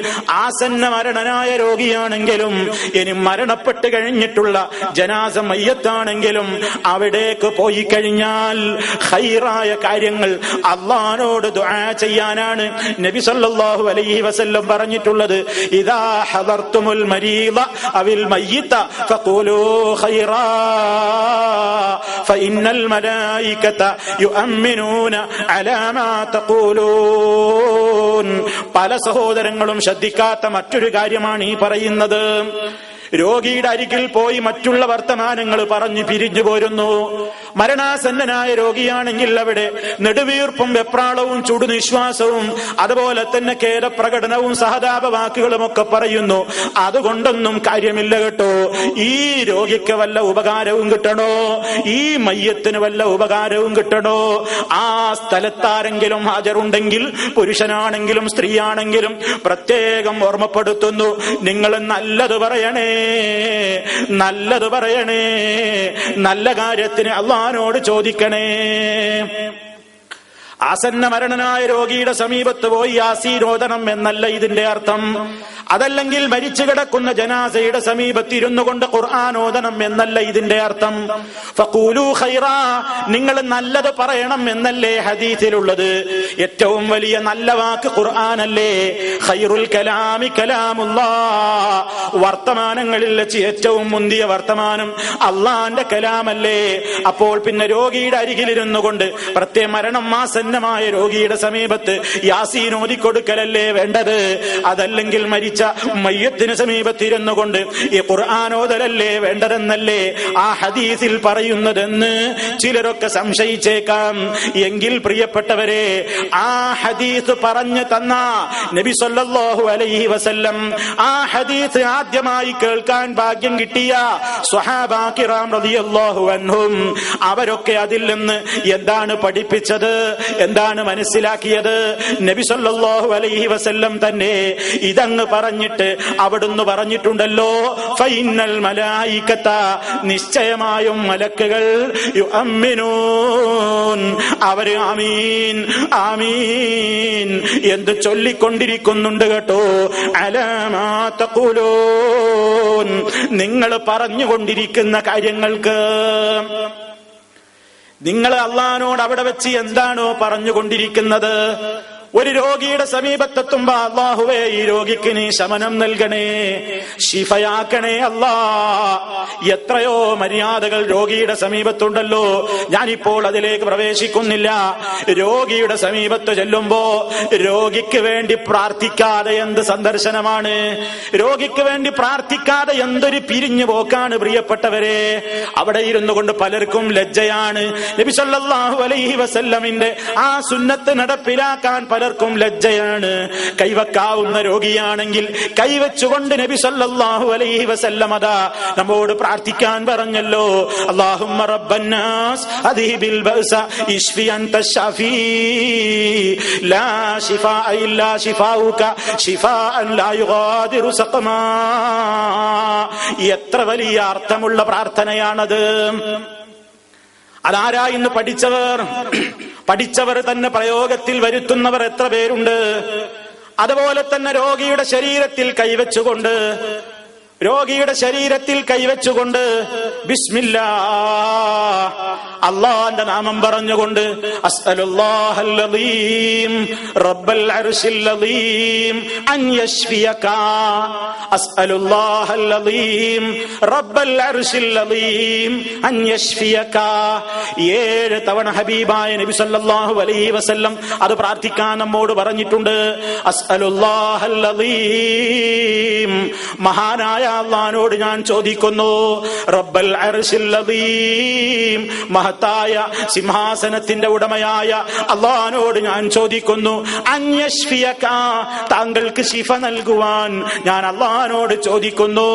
ആസന്ന മരണനായ രോഗിയാണെങ്കിലും, ഇനി മരണപ്പെട്ട് കഴിഞ്ഞിട്ടുള്ള ജനാസ മയ്യത്താണെങ്കിലും അവിടേക്ക് പോയി കഴിഞ്ഞാൽ ഖൈറായ കാര്യങ്ങൾ അല്ലാഹുവോട് ദുആ ചെയ്യാനാണ് നബി സല്ലല്ലാഹു അലൈഹി വസല്ലം പറഞ്ഞിട്ടുള്ളത്. ഇദാ ഹദർതുമുൽ മരീദ അവിൽ മയ്യിത ഫഖൂലൂ ഖൈറാ ഫഇന്നൽ മലായികത യുഅമ്മിനൂന അലാ മാ തഖൂലൂൻ. പല സഹോദരങ്ങളും ശ്രദ്ധിക്കാത്ത മറ്റൊരു കാര്യമാണ് ഈ പറയുന്നത്. രോഗിയുടെ അരികിൽ പോയി മറ്റുള്ള വർത്തമാനങ്ങൾ പറഞ്ഞു പിരിഞ്ഞു പോരുന്നു. മരണാസന്നനായ രോഗിയാണെങ്കിൽ അവിടെ നെടുവീർപ്പും വെപ്രാളവും ചുടുനിശ്വാസവും അതുപോലെ തന്നെ ഖേദപ്രകടനവും സഹതാപ വാക്കുകളും ഒക്കെ പറയുന്നു. അതുകൊണ്ടൊന്നും കാര്യമില്ല കേട്ടോ. ഈ രോഗിക്ക് വല്ല ഉപകാരവും കിട്ടണോ, ഈ മയ്യത്തിന് വല്ല ഉപകാരവും കിട്ടണോ, ആ സ്ഥലത്താരെങ്കിലും ഹാജരുണ്ടെങ്കിൽ പുരുഷനാണെങ്കിലും സ്ത്രീയാണെങ്കിലും പ്രത്യേകം ഓർമ്മപ്പെടുത്തുന്നു, നിങ്ങൾ നല്ലത് പറയണേ, നല്ലത് പറയണേ, നല്ല കാര്യത്തിന് അള്ളാഹുവിനോട് ചോദിക്കണേ. ആസന്ന മരണനായ രോഗിയുടെ സമീപത്ത് പോയി യാസീൻ ഓതണം എന്നല്ല ഇതിന്റെ അർത്ഥം. അതല്ലെങ്കിൽ മരിച്ചു കിടക്കുന്ന ജനാസയുടെ സമീപത്ത് ഇരുന്നു കൊണ്ട് ഖുർആൻ ഓതണം എന്നല്ല ഇതിന്റെ അർത്ഥം. ഫഖൂലൂ ഖൈറാ, നിങ്ങൾ നല്ലത് പറയണം എന്നല്ലേ ഹദീസിലുള്ളത്. ഏറ്റവും വലിയ നല്ല വാക്ക് ഖുർആനല്ലേ. ഖൈറുൽ കലാമി കലാമുല്ലാഹ്, വർത്തമാനങ്ങളിൽ വെച്ച് ഏറ്റവും മുന്തിയ വർത്തമാനം അള്ളാന്റെ കലാമല്ലേ. അപ്പോൾ പിന്നെ രോഗിയുടെ അരികിലിരുന്നു കൊണ്ട് പ്രത്യേക മരണം ആസന്നമായ രോഗിയുടെ സമീപത്ത് യാസീൻ ഓതിക്കൊടുക്കലല്ലേ വേണ്ടത്. അതല്ലെങ്കിൽ മരിച്ച മയ്യത്തിന് സമീപത്തിരുന്നു കൊണ്ട് ഈ ഖുർആൻ ഓതലല്ലേ വേണ്ടതെന്നല്ലേ ആ ഹദീസിൽ പറയുന്നതെന്ന് ചിലരൊക്കെ സംശയിച്ചേക്കാം. എങ്കിൽ പ്രിയപ്പെട്ടവരെ, ആ ഹദീസ് പറഞ്ഞു തന്ന നബി സല്ലല്ലാഹു അലൈഹി വസല്ലം, ആ ഹദീസ് ആദ്യമായി കേൾക്കാൻ ഭാഗ്യം കിട്ടിയ സ്വഹാബാ കിറാം റളിയല്ലാഹു അൻഹും, അവരൊക്കെ അതിൽ നിന്ന് എന്താണ് പഠിപ്പിച്ചത്, എന്താണ് മനസ്സിലാക്കിയത്? നബി സല്ലല്ലാഹു അലൈഹി വസല്ലം തന്നെ ഇതങ്ങ് പറഞ്ഞിട്ട് അവിടുന്ന് പറഞ്ഞിട്ടുണ്ടല്ലോ, ഫൈനൽ മലായികത, നിശ്ചയമായും മലക്കുകൾ യുഅമ്മിനൂൻ, അവര് ആമീൻ ആമീൻ എന്ന് ചൊല്ലിക്കൊണ്ടിരിക്കുന്നുണ്ട് കേട്ടോ. അലാ മാ തഖൂലൂൻ, നിങ്ങൾ പറഞ്ഞുകൊണ്ടിരിക്കുന്ന കാര്യങ്ങൾക്ക്. നിങ്ങൾ അള്ളാഹിനോട് അവിടെ വെച്ച് എന്താണോ പറഞ്ഞുകൊണ്ടിരിക്കുന്നത്, ഒരു രോഗിയുടെ സമീപത്തെത്തുമ്പോ അല്ലാഹുവേ ഈ രോഗിക്ക് നീ ശമനം നൽകണേ, ശിഫയാക്കണേ അല്ലാ. എത്രയോ മര്യാദകൾ രോഗിയുടെ സമീപത്തുണ്ടല്ലോ. ഞാനിപ്പോൾ അതിലേക്ക് പ്രവേശിക്കുന്നില്ല. രോഗിയുടെ സമീപത്ത് ചെല്ലുമ്പോ രോഗിക്ക് വേണ്ടി പ്രാർത്ഥിക്കാതെ എന്ത് സന്ദർശനമാണ്, രോഗിക്ക് വേണ്ടി പ്രാർത്ഥിക്കാതെ എന്തൊരു പിരിഞ്ഞു പോക്കാണ് പ്രിയപ്പെട്ടവരെ. അവിടെ ഇരുന്നു കൊണ്ട് പലർക്കും ലജ്ജയാണ്. നബി സല്ലല്ലാഹു അലൈഹി വസല്ലമിന്റെ ആ സുന്നത്ത് നടപ്പിലാക്കാൻ പലർക്കും ലജ്ജയാണ്. കൈവക്കാവുന്ന രോഗിയാണെങ്കിൽ കൈവച്ചുകൊണ്ട് നബി സല്ലല്ലാഹു അലൈഹി വസല്ലം അതാ നമ്മോട് പ്രാർത്ഥിക്കാൻ പറഞ്ഞല്ലോ. അല്ലാഹുമ്മ റബ്ബന്നാസ് അദ്ഹിബിൽ ബഅസ ഇശ്ഫി അൻത ശഫീ ലാ ശിഫാ ഇല്ലാ ശിഫാഉക ശിഫാഅൻ ലാ യുഗാദിറു സഖമാ. എത്ര വലിയ അർത്ഥമുള്ള പ്രാർത്ഥനയാണത്. അതാരാ ഇന്ന് പഠിച്ചവർ തന്നെ പ്രയോഗത്തിൽ വരുത്തുന്നവർ എത്ര പേരുണ്ട്. അതുപോലെ തന്നെ രോഗിയുടെ ശരീരത്തിൽ കൈവച്ചുകൊണ്ട് ബിസ്മില്ലാ, അല്ലാഹുവിന്റെ നാമം പറഞ്ഞുകൊണ്ട് അസ്അലുല്ലാഹൽ അദീം റബ്ബൽ അർശിൽ അദീം അൻ യശ്ഫിയക, അസ്അലുല്ലാഹൽ അദീം റബ്ബൽ അർശിൽ അദീം അൻ യശ്ഫിയക. 7 തവണ ഹബീബായ നബി സല്ലല്ലാഹു അലൈഹി വസല്ലം അത് പ്രാർത്ഥിക്കാൻ നമ്മോട് പറഞ്ഞിട്ടുണ്ട്. അസ്അലുല്ലാഹൽ അദീം, മഹാനായ അല്ലാഹുവിനോട് ഞാൻ ചോദിക്കുന്നു. റബ്ബൽ അർശിൽ അദീം, മഹത്തായ സിംഹാസനത്തിന്റെ ഉടമയായ അല്ലാഹുവിനോട് ഞാൻ ചോദിക്കുന്നു. അൻ യശ്ഫിയക, താങ്കൾക്ക് ശിഫ നൽകുവാൻ ഞാൻ അല്ലാഹുവിനോട് ചോദിക്കുന്നു.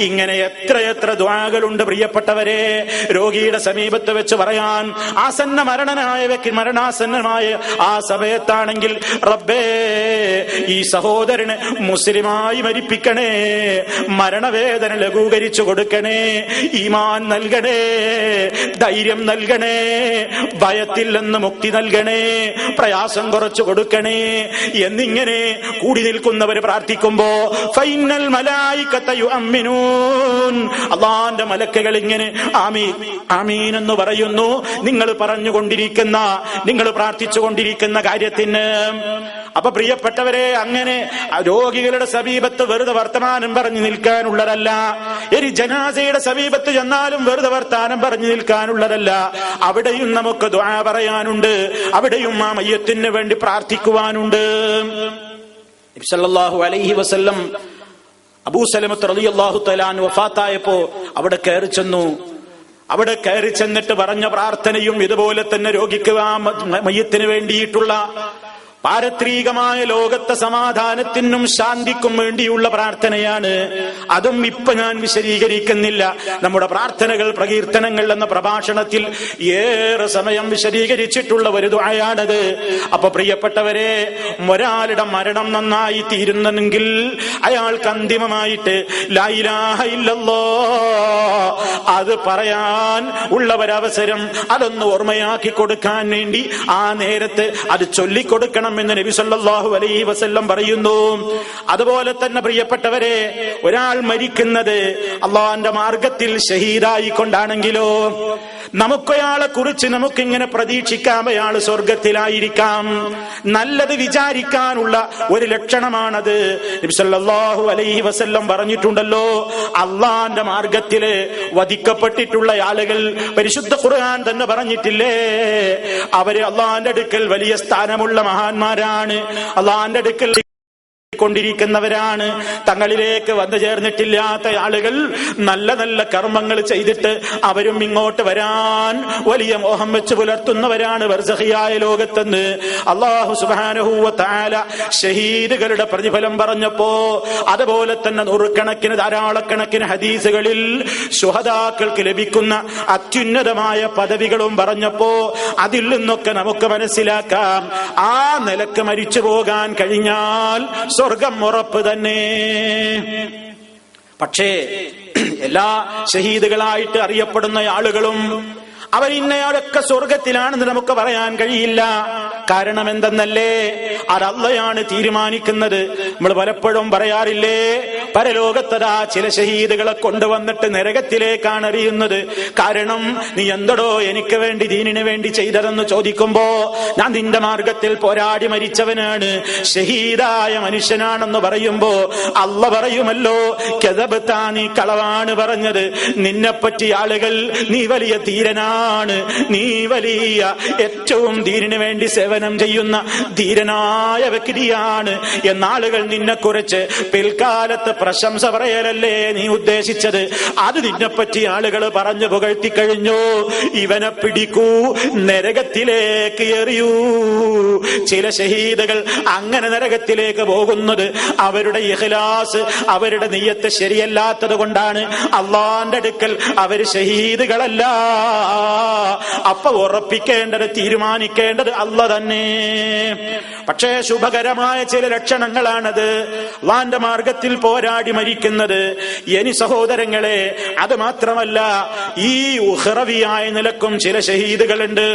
ഇങ്ങനെ എത്രയെത്ര ദുആകളുണ്ട് പ്രിയപ്പെട്ടവരെ രോഗിയുടെ സമീപത്ത് വെച്ച് പറയാൻ. മരണാസന്നമായ ആ സമയത്താണെങ്കിൽ റബ്ബേ ഈ സഹോദരനെ മുസ്ലിമായി മരിപ്പിക്കണേ, മരണവേദന ലഘൂകരിച്ചു കൊടുക്കണേ, ഈമാൻ നൽകണേ, ധൈര്യം നൽകണേ, ഭയത്തിൽ നിന്ന് മുക്തി നൽകണേ, പ്രയാസം കുറച്ചു കൊടുക്കണേ എന്നിങ്ങനെ കൂടി നിൽക്കുന്നവര് പ്രാർത്ഥിക്കുമ്പോ ഫൈനൽ മലായികത യുഅമ്മിനൂൻ, അല്ലാഹുവിന്റെ മലക്കുകൾ ഇങ്ങനെ ആമീൻ ആമീൻ എന്ന് പറയുന്നു. നിങ്ങൾ പ്രാർത്ഥിച്ചുകൊണ്ടിരിക്കുന്ന കാര്യത്തിന്. അപ്പൊ പ്രിയപ്പെട്ടവരെ, അങ്ങനെ രോഗികളുടെ സമീപത്ത് വെറുതെ വർത്തമാനം പറഞ്ഞു നിൽക്കാനുള്ളതല്ല. ഇനി ജനാസയുടെ സമീപത്ത് ചെന്നാലും വെറുതെ വർത്താനം പറഞ്ഞു നിൽക്കാനുള്ളതല്ല. അവിടെയും നമുക്ക് ദുആ പറയാനുണ്ട്, അവിടെയും ആ മയ്യത്തിന് വേണ്ടി പ്രാർത്ഥിക്കുവാനുണ്ട്. നബി സല്ലല്ലാഹു അലൈഹി വസല്ലം അബൂ സലമത്ത് റളിയല്ലാഹു തആല അൻഹു വഫാത്തായപ്പോ അവിടെ കയറി ചെന്നു. അവിടെ കയറി ചെന്നിട്ട് പറഞ്ഞ പ്രാർത്ഥനയും ഇതുപോലെ തന്നെ രോഗിക്ക് ആ മയ്യത്തിന് വേണ്ടിയിട്ടുള്ള പാരത്രികമായ ലോകത്തെ സമാധാനത്തിനും ശാന്തിക്കും വേണ്ടിയുള്ള പ്രാർത്ഥനയാണ്. അതും ഇപ്പൊ ഞാൻ വിശദീകരിക്കുന്നില്ല. നമ്മുടെ പ്രാർത്ഥനകൾ, പ്രകീർത്തനങ്ങൾ എന്ന പ്രഭാഷണത്തിൽ ഏറെ സമയം വിശദീകരിച്ചിട്ടുള്ള ഒരു ദുആയാണത്. അപ്പൊ പ്രിയപ്പെട്ടവരെ, ഒരാളുടെ മരണം നന്നായി തീരുന്നെങ്കിൽ അയാൾക്ക് അന്തിമമായിട്ട് ലാ ഇലാഹ ഇല്ലല്ലാഹ് അത് പറയാൻ ഉള്ള ഒരവസരം, അതൊന്ന് ഓർമ്മയാക്കി കൊടുക്കാൻ വേണ്ടി ആ നേരത്ത് അത് ചൊല്ലിക്കൊടുക്കണം എന്ന് നബി സല്ലല്ലാഹു അലൈഹി വസല്ലം പറയുന്നു. അതുപോലെ തന്നെ പ്രിയപ്പെട്ടവരെ, ഒരാൾ മരിക്കുന്നത് അള്ളാഹുവിന്റെ മാർഗത്തിൽ ഷഹീദായി കൊണ്ടാണെങ്കിലോ നമുക്കയാളെ കുറിച്ച് നമുക്കിങ്ങനെ പ്രതീക്ഷിക്കാം, അയാൾ സ്വർഗത്തിലായിരിക്കാം. നല്ലത് വിചാരിക്കാനുള്ള ഒരു ലക്ഷണമാണത്. നബി സല്ലല്ലാഹു അലൈഹി വസല്ലം പറഞ്ഞിട്ടുണ്ടല്ലോ, അള്ളാഹുവിന്റെ മാർഗത്തില് വധിക്കപ്പെട്ടിട്ടുള്ള ആളുകൾ പരിശുദ്ധ ഖുർആൻ തന്നെ പറഞ്ഞിട്ടില്ലേ, അവര് അള്ളാഹുവിന്റെ അടുക്കൽ വലിയ സ്ഥാനമുള്ള മഹാന്മാരാണ്, അള്ളാഹുവിന്റെ അടുക്കൽ കൊണ്ടിരിക്കുന്നവരാണ്. തങ്ങളിലേക്ക് വന്നു ചേർന്നിട്ടില്ലാത്ത ആളുകൾ നല്ല നല്ല കർമ്മങ്ങൾ ചെയ്തിട്ട് അവരും ഇങ്ങോട്ട് വരാൻ വലിയ മോഹം വെച്ച് പുലർത്തുന്നവരാണ് ബർസഖിയായ ലോകത്തെന്ന് അല്ലാഹു സുബ്ഹാനഹു വ തആല ഷഹീദുകളുടെ പ്രതിഫലം പറഞ്ഞപ്പോ, അതുപോലെ തന്നെ നൂറുകണക്കിന് ധാരാളക്കണക്കിന് ഹദീസുകളിൽ ശുഹദാക്കൾക്ക് ലഭിക്കുന്ന അത്യുന്നതമായ പദവികളും പറഞ്ഞപ്പോ അതിൽ നിന്നൊക്കെ നമുക്ക് മനസ്സിലാക്കാം, ആ നിലക്ക് മരിച്ചു പോകാൻ കഴിഞ്ഞാൽ സ്വർഗം ഉറപ്പ് തന്നെ. പക്ഷേ എല്ലാ ഷഹീദുകളായിട്ട് അറിയപ്പെടുന്ന ആളുകളും അവരിന്നയാളൊക്കെ സ്വർഗത്തിലാണെന്ന് നമുക്ക് പറയാൻ കഴിയില്ല. കാരണം എന്തെന്നല്ലേ, അത് അല്ലാഹുവാണ് തീരുമാനിക്കുന്നത്. നമ്മൾ പലപ്പോഴും പറയാറില്ലേ, പരലോകത്തതാ ചില ഷഹീദുകളെ കൊണ്ടുവന്നിട്ട് നരകത്തിലേക്കാണ് എറിയുന്നത്. കാരണം നീ എന്തടോ എനിക്ക് വേണ്ടി, ദീനിന് വേണ്ടി ചെയ്തതെന്ന് ചോദിക്കുമ്പോ ഞാൻ നിന്റെ മാർഗത്തിൽ പോരാടി മരിച്ചവനാണ്, ഷഹീദായ മനുഷ്യനാണെന്ന് പറയുമ്പോ അല്ലാഹു പറയുമല്ലോ, കദബത, നീ കളവാണ് പറഞ്ഞത്, നിന്നെപ്പറ്റി ആളുകൾ നീ വലിയ ധീരനാണ്, നീ വലിയ ഏറ്റവും ദീനിന് വേണ്ടി സേവനം ചെയ്യുന്ന ധീരനായ വ്യക്തിയാണ് എന്നാളുകൾ നിന്നെ കുറിച്ച് പിൽക്കാലത്ത് പ്രശംസ പറയലല്ലേ നീ ഉദ്ദേശിച്ചത്. അത് നിന്നെപ്പറ്റി ആളുകൾ പറഞ്ഞു പുകഴ്ത്തി കഴിഞ്ഞു. ഇവനെ പിടിക്കൂ, നരകത്തിലേക്ക് എറിയൂ. ചില ഷഹീദുകൾ അങ്ങനെ നരകത്തിലേക്ക് പോകുന്നത് അവരുടെ ഇഖ്ലാസ്, അവരുടെ നിയ്യത്ത് ശരിയല്ലാത്തത് കൊണ്ടാണ്. അല്ലാഹുവിന്റെ അടുക്കൽ അവർ ഷഹീദുകളല്ല. അപ്പൊ ഉറപ്പിക്കേണ്ടത്, തീരുമാനിക്കേണ്ടത് അല്ലാഹു തന്നെ. പക്ഷേ ശുഭകരമായ ചില ലക്ഷണങ്ങളാണത്, അല്ലാഹുവിന്റെ മാർഗത്തിൽ പോരാടി മരിക്കുന്നത്. ഇനി സഹോദരങ്ങളെ, അത് മാത്രമല്ല, ഈ ഉഖ്റവിയായ നിലക്കും ചില ഷഹീദുകളുണ്ട്.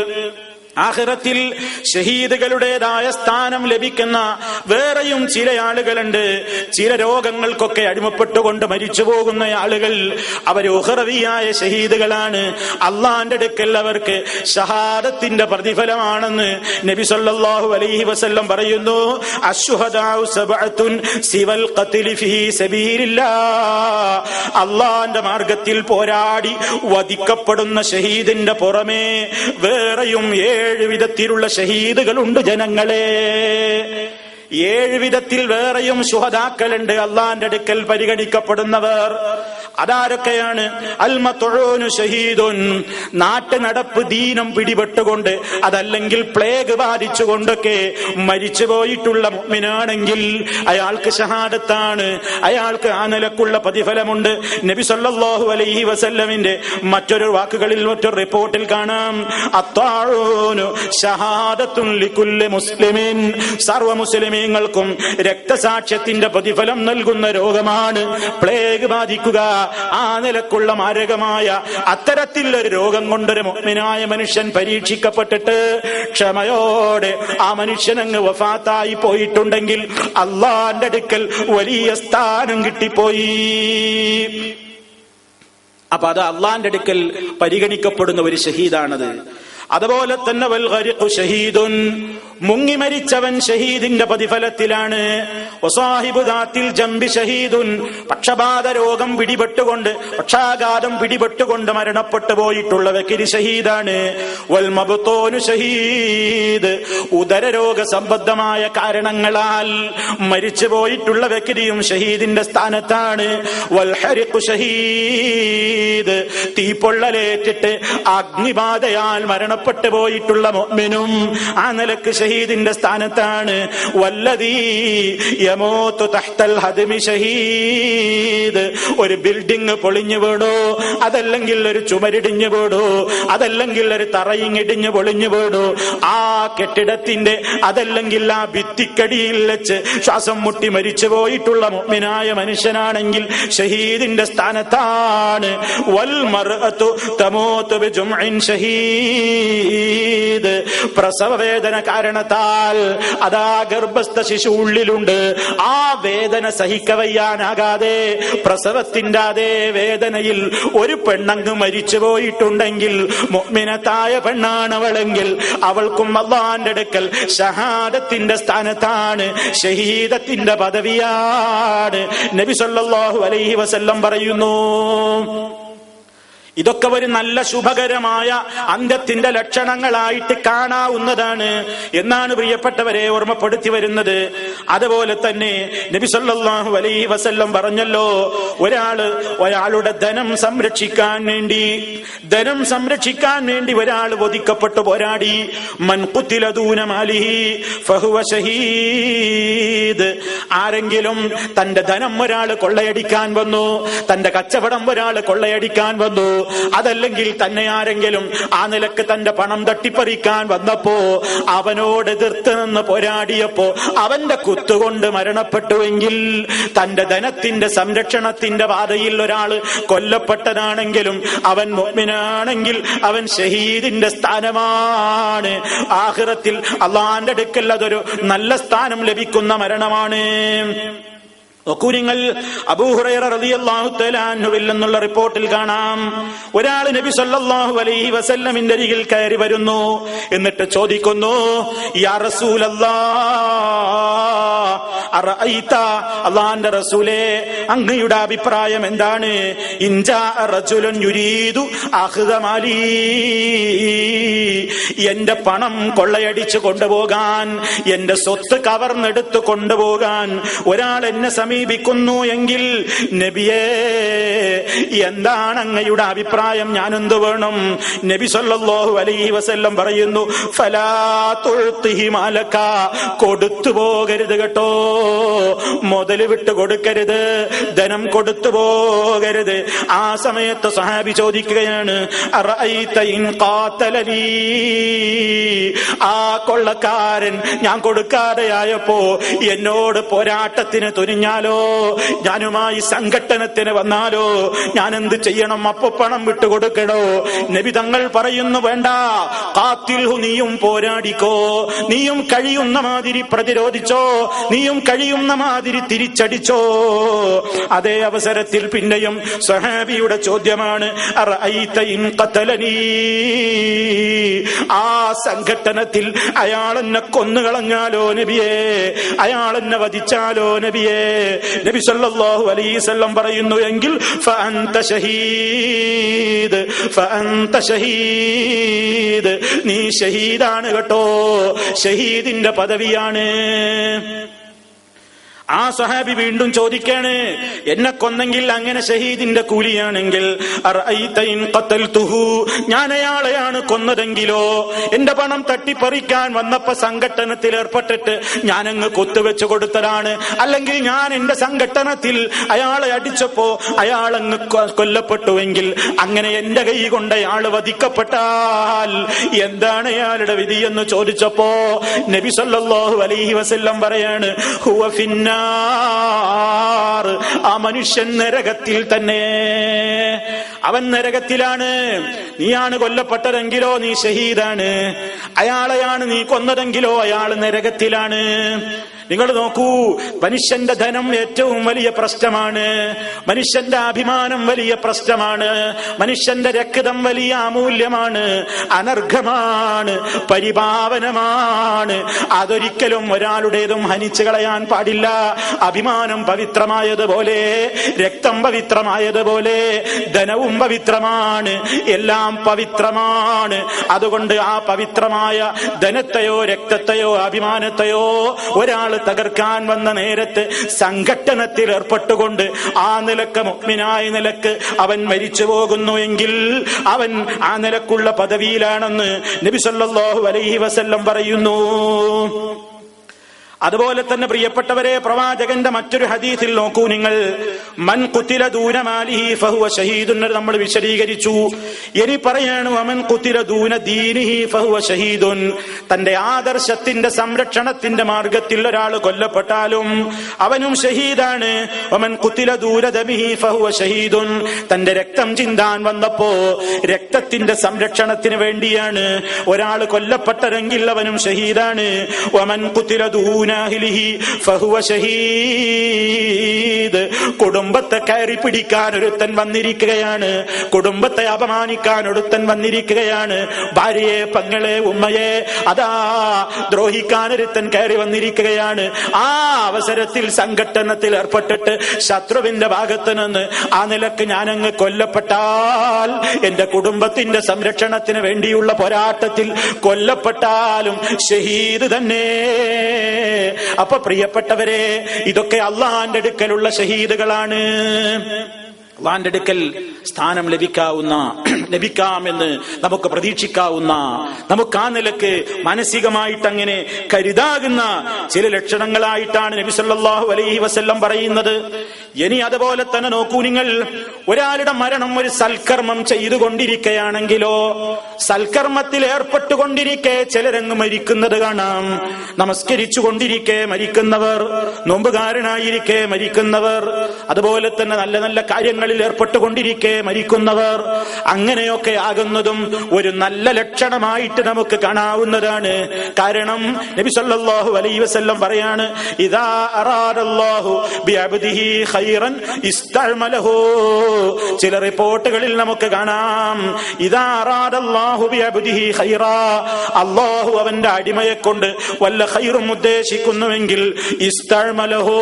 ആഖിറത്തിൽ ഷഹീദുകളുടേതായ സ്ഥാനം ലഭിക്കുന്ന വേറെയും ചില ആളുകളുണ്ട്. ചില രോഗങ്ങൾക്കൊക്കെ അടിമപ്പെട്ടുകൊണ്ട് മരിച്ചു പോകുന്ന ആളുകൾ, അവർ ഉഖ്റവിയായ ഷഹീദുകളാണ്. അള്ളാന്റെ അടുക്കൽ അവർക്ക് ഷഹാദത്തിന്റെ പ്രതിഫലമാണെന്ന് നബി സല്ലല്ലാഹു അലൈഹി വസല്ലം പറയുന്നു. അശ്ശുഹദാഉ സബഅത്തുൻ സിവൽ ഖത്ലി ഫീ സബീലില്ലാഹ്. അള്ളാന്റെ മാർഗത്തിൽ പോരാടി വധിക്കപ്പെടുന്ന ഷഹീദിന്റെ പുറമേ വേറെയും 7 വിധത്തിലുള്ള ഷഹീദുകളുണ്ട് ജനങ്ങളെ. 7 വിധത്തിൽ വേറെയും ശുഹദാക്കളുണ്ട് അള്ളാന്റെ അടുക്കൽ പരിഗണിക്കപ്പെടുന്നവർ. അതാരൊക്കെയാണ്? അൽമത്ഊനു ഷഹീദുൻ, നാട്ടു നടപ്പ് ദീനം പിടിപെട്ടുകൊണ്ട് അതല്ലെങ്കിൽ പ്ലേഗ് ബാധിച്ചുകൊണ്ടൊക്കെ മരിച്ചു പോയിട്ടുള്ള മുഅ്മിനാണെങ്കിൽ അയാൾക്ക് ഷഹാദത്താണ്, അയാൾക്ക് ആ നിലക്കുള്ള പ്രതിഫലമുണ്ട്. നബി സല്ലല്ലാഹു അലൈഹി വസല്ലമിന്റെ മറ്റൊരു വാക്കുകളിൽ, മറ്റൊരു റിപ്പോർട്ടിൽ കാണാം, അത്വാഊനു ഷഹാദത്തുൻ ലികുല്ലി മുസ്ലിമിൻ, സർവ മുസ്ലിമീങ്ങൾക്കും രക്തസാക്ഷ്യത്തിന്റെ പ്രതിഫലം നൽകുന്ന രോഗമാണ് പ്ലേഗ് ബാധിക്കുക. ആ നിലക്കുള്ള മാരകമായ അത്തരത്തിലൊരു രോഗം കൊണ്ടൊരു മുഅ്മിനായ മനുഷ്യൻ പരീക്ഷിക്കപ്പെട്ടിട്ട് ക്ഷമയോടെ ആ മനുഷ്യനങ്ങ് വഫാത്തായി പോയിട്ടുണ്ടെങ്കിൽ അല്ലാഹുവിന്റെ അടുക്കൽ വലിയ സ്ഥാനം കിട്ടിപ്പോയി. അപ്പൊ അത് അല്ലാഹുവിന്റെ അടുക്കൽ പരിഗണിക്കപ്പെടുന്ന ഒരു ഷഹീദാണത്. അതുപോലെ തന്നെ വൽ ഗരിഖു ഷഹീദുൻ, മുങ്ങി മരിച്ചവൻ ഷഹീദിന്റെ പ്രതിഫലത്തിലാണ്. വസാഹിബു ദാത്തിൽ ജംബി ഷഹീദുൻ, പക്ഷപാത രോഗം പിടിപെട്ടുകൊണ്ട്, പക്ഷാഘാതം പിടിപെട്ടുകൊണ്ട് മരണപ്പെട്ടു പോയിട്ടുള്ള വ്യക്തി ഷഹീദാണ്. വൽ മബ്തൂനു ഷഹീദ്, ഉദരരോഗ സംബന്ധമായ കാരണങ്ങളാൽ മരിച്ചു പോയിട്ടുള്ള വ്യക്തിയും ഷഹീദിന്റെ സ്ഥാനത്താണ്. വൽ ഹരിഖു ഷഹീദ്, തീപ്പൊള്ളലേറ്റിട്ട് അഗ്നിബാധയാൽ മരണപ്പെട്ടു പോയിട്ടുള്ള മുഅ്മിനും ആ നിലക്ക് ഷഹീദിന്റെ സ്ഥാനത്താണ്. വല്ലദീ യമൂതു തഹ്തൽ ഹദ്മി ഷഹീദ്, ഒരു ബിൽഡിംഗ് പൊളിഞ്ഞു വീണോ, അതല്ലെങ്കിൽ ഒരു ചുമരിടിഞ്ഞു വീണോ, അതല്ലെങ്കിൽ ഒരു തറയിങ്ങിടിഞ്ഞു പൊളിഞ്ഞു വീണോ, ആ കെട്ടിടത്തിന്റെ അതല്ലെങ്കിൽ ആ ഭിത്തിക്കടിയിൽ വെച്ച് ശ്വാസം മുട്ടി മരിച്ചു പോയിട്ടുള്ള മുഅ്മിനായ മനുഷ്യനാണെങ്കിൽ ഷഹീദിന്റെ സ്ഥാനത്താണ്. വൽ മർഅതു തമൂതു ബിജുംഇൻ ഷഹീദ്, പ്രസവ വേദന കാരണത്താൽ അതാ ഗർഭസ്ഥ ശിശു ഉള്ളിലുണ്ട്, ആ വേദന സഹിക്കവയ്യാനാകാതെ പ്രസവത്തിന്റെ അതേ വേദനയിൽ ഒരു പെണ്ണങ്ങ് മരിച്ചു പോയിട്ടുണ്ടെങ്കിൽ, മുഅ്മിനത്തായ പെണ്ണാണവളെങ്കിൽ അവൾക്കും അല്ലാഹുവിന്റെ അടുക്കൽ ഷഹാദത്തിന്റെ സ്ഥാനത്താണ്, ഷഹീദത്തിന്റെ പദവിയാണ്. നബി സല്ലല്ലാഹു അലൈഹി വസല്ലം പറയുന്നു. ഇതൊക്കെ ഒരു നല്ല ശുഭകരമായ അന്ത്യത്തിന്റെ ലക്ഷണങ്ങളായിട്ട് കാണാവുന്നതാണ് എന്നാണ് പ്രിയപ്പെട്ടവരെ ഓർമ്മപ്പെടുത്തി വരുന്നത്. അതുപോലെ തന്നെ നബി സല്ലല്ലാഹു അലൈഹി വസല്ലം പറഞ്ഞല്ലോ, ഒരാളുടെ ധനം സംരക്ഷിക്കാൻ വേണ്ടി ഒരാൾ വധിക്കപ്പെട്ടു പോരാടി. മൻ ഖുതില ദൂന മാലിഹി ഫഹുവ ഷഹീദ്, ആരെങ്കിലും തന്റെ ധനം ഒരാൾ കൊള്ളയടിക്കാൻ വന്നു, തന്റെ കച്ചവടം ഒരാൾ കൊള്ളയടിക്കാൻ വന്നു, അതല്ലെങ്കിൽ തന്നെ ആരെങ്കിലും ആ നിലക്ക് തന്റെ പണം തട്ടിപ്പറിക്കാൻ വന്നപ്പോ അവനോട് എതിർത്ത് നിന്ന് പോരാടിയപ്പോ അവന്റെ കുത്തുകൊണ്ട് മരണപ്പെട്ടുവെങ്കിൽ, തന്റെ ധനത്തിന്റെ സംരക്ഷണത്തിന്റെ പാതയിൽ ഒരാൾ കൊല്ലപ്പെട്ടതാണെങ്കിലും അവൻ മുഅ്മിനാണെങ്കിൽ അവൻ ഷഹീദിന്റെ സ്ഥാനമാണ്. ആഖിറത്തിൽ അല്ലാഹുവിന്റെ അടുക്കൽ അതൊരു നല്ല സ്ഥാനം ലഭിക്കുന്ന മരണമാണ്. നിങ്ങൾ അബൂ ഹുറൈറ റളിയല്ലാഹു തആല അൻഹുവിൽ നിന്നുള്ള റിപ്പോർട്ടിൽ കാണാം, ഒരാൾ നബി സല്ലല്ലാഹു അലൈഹി വസല്ലമിന്റെ അരികിൽ കയറി വരുന്നു. എന്നിട്ട് ചോദിക്കുന്നു, യാ റസൂലല്ലാഹ് അറഅയ്ത, അല്ലാഹുവിന്റെ റസൂലേ അങ്ങയുടെ അഭിപ്രായം എന്താണ്? ഇൻജാ റജുലുൻ യുരീദു അഖ്ദ മാലി, എന്റെ പണം കൊള്ളയടിച്ചു കൊണ്ടുപോകാൻ, എന്റെ സ്വത്ത് കവർന്നെടുത്ത് കൊണ്ടുപോകാൻ ഒരാൾ എന്നെ സമീപിക്കുന്നു എങ്കിൽ നബിയേ എന്താണ് അങ്ങയുടെ അഭിപ്രായം? ഞാൻ എന്ത് വേണം? നബി സല്ലല്ലാഹു അലൈഹി വസല്ലം പറയുന്നു, ഫലാ തുഅ്തിഹി മാലക, കൊടുത്തു പോകരുത് കേട്ടോ, മുതല് വിട്ട് കൊടുക്കരുത്, ധനം കൊടുത്തു പോകരുത്. ആ സമയത്ത് സഹാബി ചോദിക്കുകയാണ്, അറഅയ്ത ഇൻ ഖാതലനി, ആ കൊള്ളക്കാരൻ ഞാൻ കൊടുക്കാതെയായപ്പോ എന്നോട് പോരാട്ടത്തിന് തുനിഞ്ഞാലോ, ഞാനുമായി സംഘട്ടനത്തിന് വന്നാലോ ഞാൻ എന്ത് ചെയ്യണം? അപ്പൊ പണം വിട്ടുകൊടുക്കണോ? നബി തങ്ങൾ പറയുന്നു, വേണ്ട, ഖാതിൽഹു, നീയും പോരാടിക്കോ, നീയും കഴിയുന്ന മാതിരി പ്രതിരോധിച്ചോ, നീയും കഴിയുന്ന മാതിരി തിരിച്ചടിച്ചോ. അതേ അവസരത്തിൽ പിന്നെയും സ്വഹാബിയുടെ ചോദ്യമാണ്, അറഅയ്ത ഇൻ ഖതലനി, ആ സംഘട്ടനത്തിൽ അയാൾ എന്നെ കൊന്നുകളഞ്ഞാലോ നബിയേ, അയാൾ എന്നെ വധിച്ചാലോ നബിയേ? നബി സല്ലല്ലാഹു അലൈഹി വസല്ലം പറയുന്നു, എങ്കിൽ ഫഅൻത ഷഹീദ്, ഫഅൻത ഷഹീദ്, നീ ഷഹീദാണ് കേട്ടോ, ഷഹീദിന്റെ പദവിയാണ്. ആ സഹാബി വീണ്ടും ചോദിക്കാണ്, എന്നെ കൊന്നെങ്കിൽ അങ്ങനെ ഷഹീദിന്റെ കൂലിയാണെങ്കിൽ, അറഅയ്ത ഇൻ ഖതൽതുഹു, ഞാൻ അയാളെയാണ് കൊന്നതെങ്കിലോ, എന്റെ പണം തട്ടിപ്പറിക്കാൻ വന്നപ്പോ സംഘട്ടനത്തിൽ ഏർപ്പെട്ടിട്ട് ഞാനങ്ങ് കൊത്തുവെച്ചു കൊടുത്തതാണ്, അല്ലെങ്കിൽ ഞാൻ എന്റെ സംഘട്ടനത്തിൽ അയാളെ അടിച്ചപ്പോ അയാളങ്ങ് കൊല്ലപ്പെട്ടുവെങ്കിൽ, അങ്ങനെ എന്റെ കൈ കൊണ്ട് അയാൾ വധിക്കപ്പെട്ടാൽ എന്താണ് അയാളുടെ വിധി എന്ന് ചോദിച്ചപ്പോ നബി സല്ലല്ലാഹു അലൈഹി വസല്ലം പറയാണ്, ഹുവ ഫിന്നാർ, ആ മനുഷ്യൻ നരകത്തിൽ തന്നെ, അവൻ നരകത്തിലാണ്. നീയാണ് കൊല്ലപ്പെട്ടതെങ്കിലോ നീ ഷഹീദാണ്, അയാളെയാണ് നീ കൊന്നതെങ്കിലോ അയാൾ നരകത്തിലാണ്. നിങ്ങൾ നോക്കൂ, മനുഷ്യന്റെ ധനം ഏറ്റവും വലിയ പ്രശ്നമാണ്, മനുഷ്യന്റെ അഭിമാനം വലിയ പ്രശ്നമാണ്, മനുഷ്യന്റെ രക്തം വലിയ അമൂല്യമാണ്, അനർഘമാണ്, പരിപാവനമാണ്. അതൊരിക്കലും ഒരാളുടേതും ഹനിച്ചു കളയാൻ പാടില്ല. അഭിമാനം പവിത്രമായതുപോലെ, രക്തം പവിത്രമായതുപോലെ, ധനവും പവിത്രമാണ്, എല്ലാം പവിത്രമാണ്. അതുകൊണ്ട് ആ പവിത്രമായ ധനത്തെയോ രക്തത്തെയോ അഭിമാനത്തെയോ ഒരാൾ തകർക്കാൻ വന്ന നേരത്ത് സംഘട്ടനത്തിൽ ഏർപ്പെട്ടുകൊണ്ട് ആ നിലക്ക് മുഅ്മിനായ നിലക്ക് അവൻ മരിച്ചു പോകുന്നു എങ്കിൽ അവൻ ആ നിലക്കുള്ള പദവിയിലാണെന്ന് നബി സല്ലല്ലാഹു അലൈഹി വസല്ലം പറയുന്നു. അതുപോലെ തന്നെ പ്രിയപ്പെട്ടവരെ, പ്രവാചകന്റെ മറ്റൊരു ഹദീസിൽ നോക്കൂ നിങ്ങൾ, മൻ ഖുതില ദൂന മാലിഹി ഫഹുവ ഷഹീദുൻ നമ്മൾ വിശദീകരിച്ചു. ഇനി പറയാണ് വമൻ ഖുതില ദൂന ദീനിഹി ഫഹുവ ഷഹീദുൻ. തന്റെ ആദർശത്തിന്റെ സംരക്ഷണത്തിന്റെ മാർഗത്തിൽ ഒരാൾ കൊല്ലപ്പെട്ടാലും അവനും ഷഹീദാണ്. വമൻ ഖുതില ദൂന ദമിഹി ഫഹുവ ഷഹീദുൻ. തന്റെ രക്തം ചിന്താൻ വന്നപ്പോ രക്തത്തിന്റെ സംരക്ഷണത്തിന് വേണ്ടിയാണ് ഒരാൾ കൊല്ലപ്പെട്ടതെങ്കിൽ അവനും ഷഹീദാണ്. വമൻ ഖുതില ദൂന ഫഹുവ ഷഹീദ്. കുടുംബത്തെ കയറി പിടിക്കാൻ ഒരുത്തൻ വന്നിരിക്കുകയാണ്, കുടുംബത്തെ അപമാനിക്കാൻ ഒരുത്തൻ വന്നിരിക്കുകയാണ്, ഭാര്യയെ പെങ്ങളെ ഉമ്മയെ അതാ ദ്രോഹിക്കാൻ ഒരുത്തൻ കയറി വന്നിരിക്കുകയാണ്. ആ അവസരത്തിൽ സംഘട്ടനത്തിൽ ഏർപ്പെട്ടിട്ട് ശത്രുവിന്റെ ഭാഗത്ത് നിന്ന് ആ നിലക്ക് ഞാനങ്ങ് കൊല്ലപ്പെട്ടാൽ, എന്റെ കുടുംബത്തിന്റെ സംരക്ഷണത്തിന് വേണ്ടിയുള്ള പോരാട്ടത്തിൽ കൊല്ലപ്പെട്ടാലും ഷഹീദ് തന്നെ. അപ്പൊ പ്രിയപ്പെട്ടവരെ, ഇതൊക്കെ അള്ളാന്റെ അടുക്കലുള്ള ഷഹീദുകളാണ്. അള്ളാന്റെ അടുക്കൽ സ്ഥാനം ലഭിക്കാമെന്ന് നമുക്ക് പ്രതീക്ഷിക്കാവുന്ന, നമുക്ക് ആ നിലക്ക് മാനസികമായിട്ട് അങ്ങനെ കരുതാകുന്ന ചില ലക്ഷണങ്ങളായിട്ടാണ് നബി സല്ലല്ലാഹു അലൈഹി വസല്ലം പറയുന്നത്. ഇനി അതുപോലെ തന്നെ നോക്കൂ നിങ്ങൾ, ഒരാളുടെ മരണം ഒരു സൽക്കർമ്മം ചെയ്തുകൊണ്ടിരിക്കുകയാണെങ്കിലോ, സൽക്കർമ്മത്തിൽ ഏർപ്പെട്ടുകൊണ്ടിരിക്കെ ചിലരങ്ങ് മരിക്കുന്നത് കാണാം. നമസ്കരിച്ചു കൊണ്ടിരിക്കെ മരിക്കുന്നവർ, നോമ്പുകാരനായിരിക്കെ മരിക്കുന്നവർ, അതുപോലെ തന്നെ നല്ല നല്ല കാര്യങ്ങളിൽ ഏർപ്പെട്ടുകൊണ്ടിരിക്കെ മരിക്കുന്നവർ, അങ്ങനെയൊക്കെ ആകുന്നതും ഒരു നല്ല ലക്ഷണമായിട്ട് നമുക്ക് കാണാവുന്നതാണ്. കാരണം നബി സല്ലല്ലാഹു അലൈഹി വസല്ലം പറയാണ്, ഇദാ അറാദല്ലാഹു ബിഅബ്ദിഹി ഖൈറൻ ഇസ്തഅമലഹു. ചില റിപ്പോർട്ടുകളിൽ നമുക്ക് കാണാം, ഇദാ അറാദല്ലാഹു ബിഅബ്ദിഹി ഖൈറാ, അല്ലാഹു അവന്റെ അടിമയെ കൊണ്ട് വല്ല ഖൈറും ഉദ്ദേശിക്കുന്നുവെങ്കിൽ ഇസ്തഅമലഹു,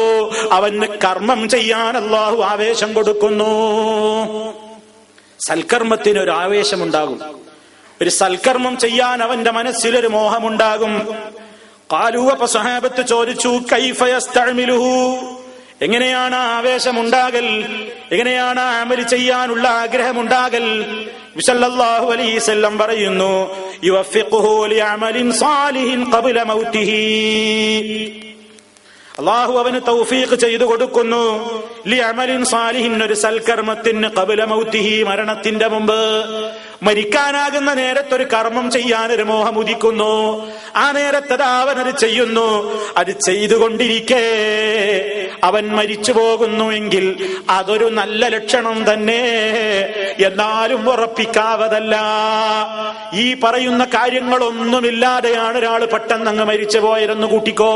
അവന് കർമ്മം ചെയ്യാൻ അല്ലാഹു ആവേശം കൊടുക്കുന്നു. സൽക്കർമ്മത്തിനൊരു ആവേശമുണ്ടാകും, ഒരു സൽക്കർമ്മം ചെയ്യാൻ അവന്റെ മനസ്സിലൊരു മോഹമുണ്ടാകും. ഖാലൂ, അപ്പൊ സഹാബത്ത് ചോദിച്ചു, കൈഫ യസ്തഅമിലുഹു, എങ്ങനെയാണ് ആവേശമുണ്ടാകൽ, എങ്ങനെയാണ് അമല് ചെയ്യാനുള്ള ആഗ്രഹമുണ്ടാകൽ? സല്ലല്ലാഹു അലൈഹി വസല്ലം പറയുന്നു, യുവഫിഖുഹു ലിഅമലിൻ സാലിഹിൻ ഖബ്ല മൗതിഹി, അള്ളാഹു അവന് തൗഫീഖ് ചെയ്തു കൊടുക്കുന്നു. ലിഅമലിൻ സാലിഹിൻ, ഒരു സൽക്കർമ്മത്തിന്, ഖബ്ല മൗതിഹി, മരണത്തിന്റെ മുമ്പ്. മരിക്കാനാകുന്ന നേരത്തൊരു കർമ്മം ചെയ്യാൻ ഒരു മോഹം ഉദിക്കുന്നു. ആ നേരത്തെ അവൻ അത് ചെയ്യുന്നു. അത് ചെയ്തുകൊണ്ടിരിക്കെ അവൻ മരിച്ചു പോകുന്നുവെങ്കിൽ അതൊരു നല്ല ലക്ഷണം തന്നെ, എന്നാലും ഉറപ്പിക്കാവതല്ല. ഈ പറയുന്ന കാര്യങ്ങളൊന്നുമില്ലാതെയാണ് ഒരാൾ പെട്ടെന്ന് അങ്ങ് മരിച്ചു പോയതെന്ന് കൂട്ടിക്കോ.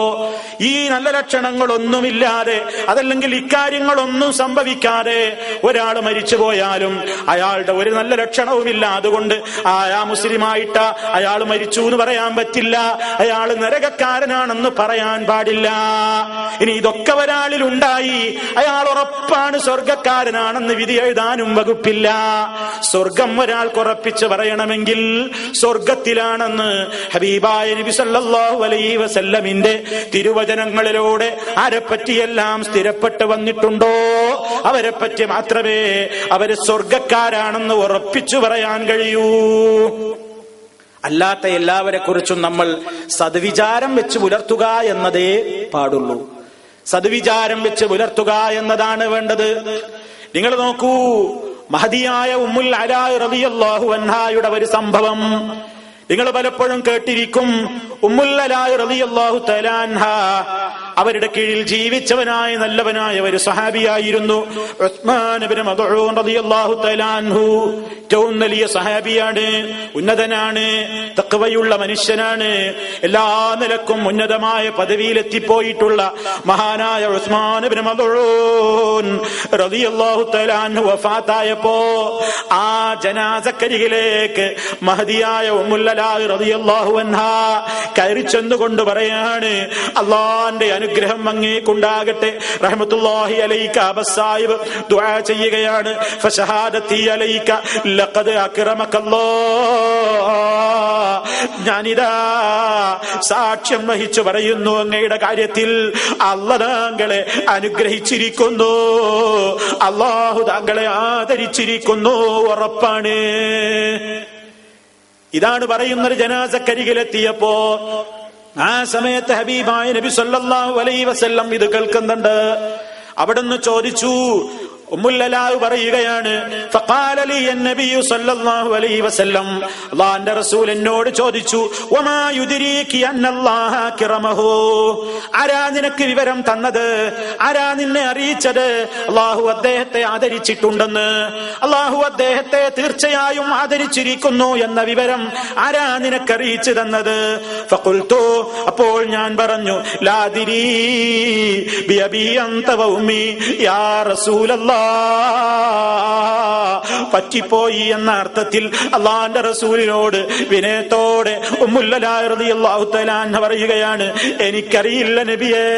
ഈ നല്ല ലക്ഷണങ്ങളൊന്നുമില്ലാതെ, അതല്ലെങ്കിൽ ഇക്കാര്യങ്ങളൊന്നും സംഭവിക്കാതെ ഒരാൾ മരിച്ചു പോയാലും അയാളുടെ ഒരു നല്ല ലക്ഷണവുമില്ല. അതുകൊണ്ട് ആ മുസ്ലിമായിട്ട് അയാൾ മരിച്ചു എന്ന് പറയാൻ പറ്റില്ല, അയാൾ നരകക്കാരനാണെന്ന് പറയാൻ പാടില്ല. ഇനി ഇതൊക്കെ ഒരാളിൽ ഉണ്ടായി, അയാൾ ഉറപ്പാണ് സ്വർഗക്കാരനാണെന്ന് വിധി എഴുതാനും വകുപ്പില്ല. സ്വർഗം ഒരാൾക്ക് ഉറപ്പിച്ച് പറയണമെങ്കിൽ സ്വർഗത്തിലാണെന്ന് ഹബീബായ നബി സല്ലല്ലാഹു അലൈഹി വസല്ലമിന്റെ തിരുവചനങ്ങളിലൂടെ ആരെപ്പറ്റിയെല്ലാം സ്ഥിരപ്പെട്ട് വന്നിട്ടുണ്ടോ അവരെ പറ്റി മാത്രമേ അവര് സ്വർഗക്കാരാണെന്ന് ഉറപ്പിച്ചു പറയാൻ കഴിയൂ. അല്ലാത്ത എല്ലാവരെ കുറിച്ചും നമ്മൾ സദ്വിചാരം വെച്ച് പുലർത്തുക എന്നതേ പാടുള്ളൂ. സദ്വിചാരം വെച്ച് പുലർത്തുക എന്നതാണ് വേണ്ടത്. നിങ്ങൾ നോക്കൂ, മഹദിയായ ഉമ്മുൽ അലാ റളിയല്ലാഹു അൻഹായുടെ ഒരു സംഭവം നിങ്ങൾ പലപ്പോഴും കേട്ടിരിക്കും. ഉമ്മുൽ അലാ റളിയല്ലാഹു തആല അൻഹ അവരുടെ കീഴിൽ ജീവിച്ചവനായ നല്ലവനായ ഒരു സഹാബിയായിരുന്നു ഉസ്മാൻ ഇബ്നു മദ്ഊൻ റളിയല്ലാഹു തആല അൻഹു. ഏറ്റവും വലിയ സഹാബിയാണ്, ഉന്നതനാണ്, തഖ്വയുള്ള മനുഷ്യനാണ്, എല്ലാ നിലക്കും ഉന്നതമായ പദവിയിലെത്തിപ്പോയിട്ടുള്ള മഹാനായ ഉസ്മാൻ ഇബ്നു മദ്ഊൻ റളിയല്ലാഹു തആല അൻഹു വഫാത്തായപ്പോ ആ ജനാസക്കരികിലേക്ക് മഹദിയായ ഉമ്മുൽ അലാ റളിയല്ലാഹു അൻഹാ കയറി ചെന്നുകൊണ്ട് പറയാണ്, അള്ളാന്റെ അനുഗ്രഹം അങ്ങേക്കുണ്ടാകട്ടെ, റഹ്മത്തുള്ളാഹി അലൈക അബസ്സായിബ് ദുആ ചെയ്യുകയാണ്. ഫശഹാദത്തി അലൈക ലഖദ് അക്രമകല്ലാഹ്, ഞാനിതാ സാക്ഷ്യം വഹിച്ചു പറയുന്നു, അങ്ങയുടെ കാര്യത്തിൽ അല്ലാഹു താങ്കളെ അനുഗ്രഹിച്ചിരിക്കുന്നു, അല്ലാഹു താങ്കളെ ആദരിച്ചിരിക്കുന്നു, ഉറപ്പാണ്. ഇതാണ് പറയുന്നത്. ജനാസക്കരികിലെത്തിയപ്പോ ആ സമയത്ത് ഹബീബായ നബി സല്ലല്ലാഹു അലൈഹി വസല്ലം ഇത് കേൾക്കുന്നുണ്ട്. അവിടുന്ന് ചോദിച്ചു, ഉമ്മുൽ അലാ പറയുകയാണ്, ഫഖാല ലി അൻ-നബിയ്യു സല്ലല്ലാഹു അലൈഹി വസല്ലം, അല്ലാഹുവിന്റെ റസൂൽ എന്നോട് ചോദിച്ചു, വമാ യുദ്രീകി അന്നല്ലാഹ അക്റമഹു, ആരാ നിനക്ക് വിവരം തന്നത്, ആരാ നിന്നെ അറിയിച്ചത് അല്ലാഹു അദ്ദേഹത്തെ ആദരിച്ചിട്ടുണ്ടെന്ന്, അല്ലാഹു അദ്ദേഹത്തെ തീർച്ചയായും ആദരിച്ചിരിക്കുന്നു എന്ന വിവരം ആരാ നിനക്ക് അറിയിച്ചു തന്നത്? ഫഖുൽതു, അപ്പോൾ ഞാൻ പറഞ്ഞു, ലാ ദിരീ ബിഅബി അൻത വ ഉമ്മി യാ റസൂലല്ലാഹ്, പറ്റിപ്പോയി എന്ന അർത്ഥത്തിൽ അള്ളാന്റെ റസൂലിനോട് വിനയത്തോടെ ഉമ്മുൽ അലാ റളിയല്ലാഹു തആല അൻഹ പറയുകയാണ്, എനിക്കറിയില്ല നബിയേ,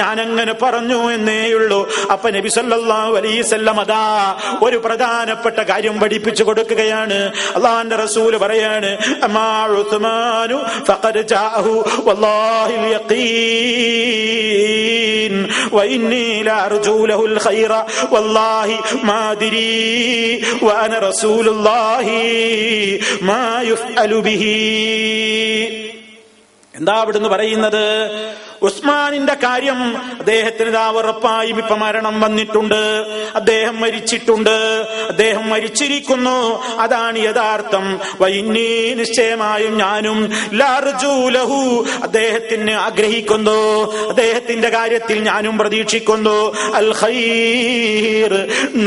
ഞാനങ്ങനെ പറഞ്ഞു എന്നേയുള്ളൂ. അപ്പൊ നബി സല്ലല്ലാഹു അലൈഹി വസല്ലം അതാ ഒരു പ്രധാനപ്പെട്ട കാര്യം പഠിപ്പിച്ചു കൊടുക്കുകയാണ്. അള്ളാന്റെ റസൂല് പറയാണ്, അമാ ഉസ്മാനു ഫഖദ് ജാഅഹു വല്ലാഹിൽ യഖീൻ വഇന്നി ലഅർജു ലഹുൽ ഖൈറ വല്ലാഹി മാ ദിരീ വഅന റസൂലുള്ളാഹി മാ യുഫ്അലു ബിഹി. എന്താ അവിടുന്ന് പറയുന്നത്? ഉസ്മാനിന്റെ കാര്യം അദ്ദേഹത്തിന് ഇതാ ഉറപ്പായും ഇപ്പൊ മരണം വന്നിട്ടുണ്ട്, അദ്ദേഹം മരിച്ചിട്ടുണ്ട്, അദ്ദേഹം മരിച്ചിരിക്കുന്നു, അതാണ് യഥാർത്ഥം. വഇന്നീ, നിശ്ചയമായും ഞാനും, ലഅർജു ലഹു, അദ്ദേഹത്തിന് ആഗ്രഹിക്കുന്നു, അദ്ദേഹത്തിന്റെ കാര്യത്തിൽ ഞാനും പ്രതീക്ഷിക്കുന്നു, അൽ ഖൈർ,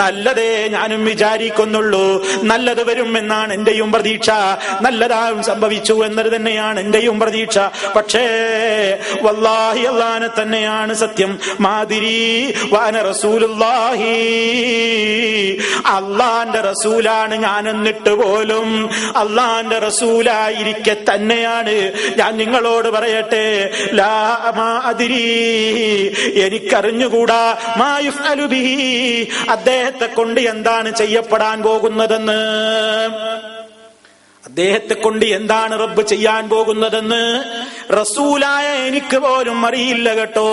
നല്ലതേ ഞാനും വിചാരിക്കുന്നുള്ളൂ, നല്ലത് വരും എന്നാണ് എന്റെയും പ്രതീക്ഷ, നല്ലതാവും സംഭവിച്ചു എന്നത് തന്നെയാണ് എന്റെയും പ്രതീക്ഷ. പക്ഷേ വല്ലാഹി, അല്ലാഹനെ തന്നെയാണ് സത്യം, മാദിരി വഅന റസൂലുള്ളാഹി, അല്ലാഹന്റെ റസൂലാണ് ഞാൻ, എന്നിട്ട് പോലും അല്ലാഹന്റെ റസൂലായിരിക്കെ തന്നെയാണ് ഞാൻ നിങ്ങളോട് പറയട്ടെ, ലാ മാ അദ്രി, എനിക്കറിഞ്ഞുകൂടാ, മാ യുഫ്അലു ബിഹി, അദ്ദേഹത്തെ കൊണ്ട് എന്താണ് ചെയ്യപ്പെടാൻ പോകുന്നതെന്ന്, അദ്ദേഹത്തെ കൊണ്ട് എന്താണ് റബ്ബ് ചെയ്യാൻ പോകുന്നതെന്ന് റസൂലായ എനിക്ക് പോലും അറിയില്ല കേട്ടോ.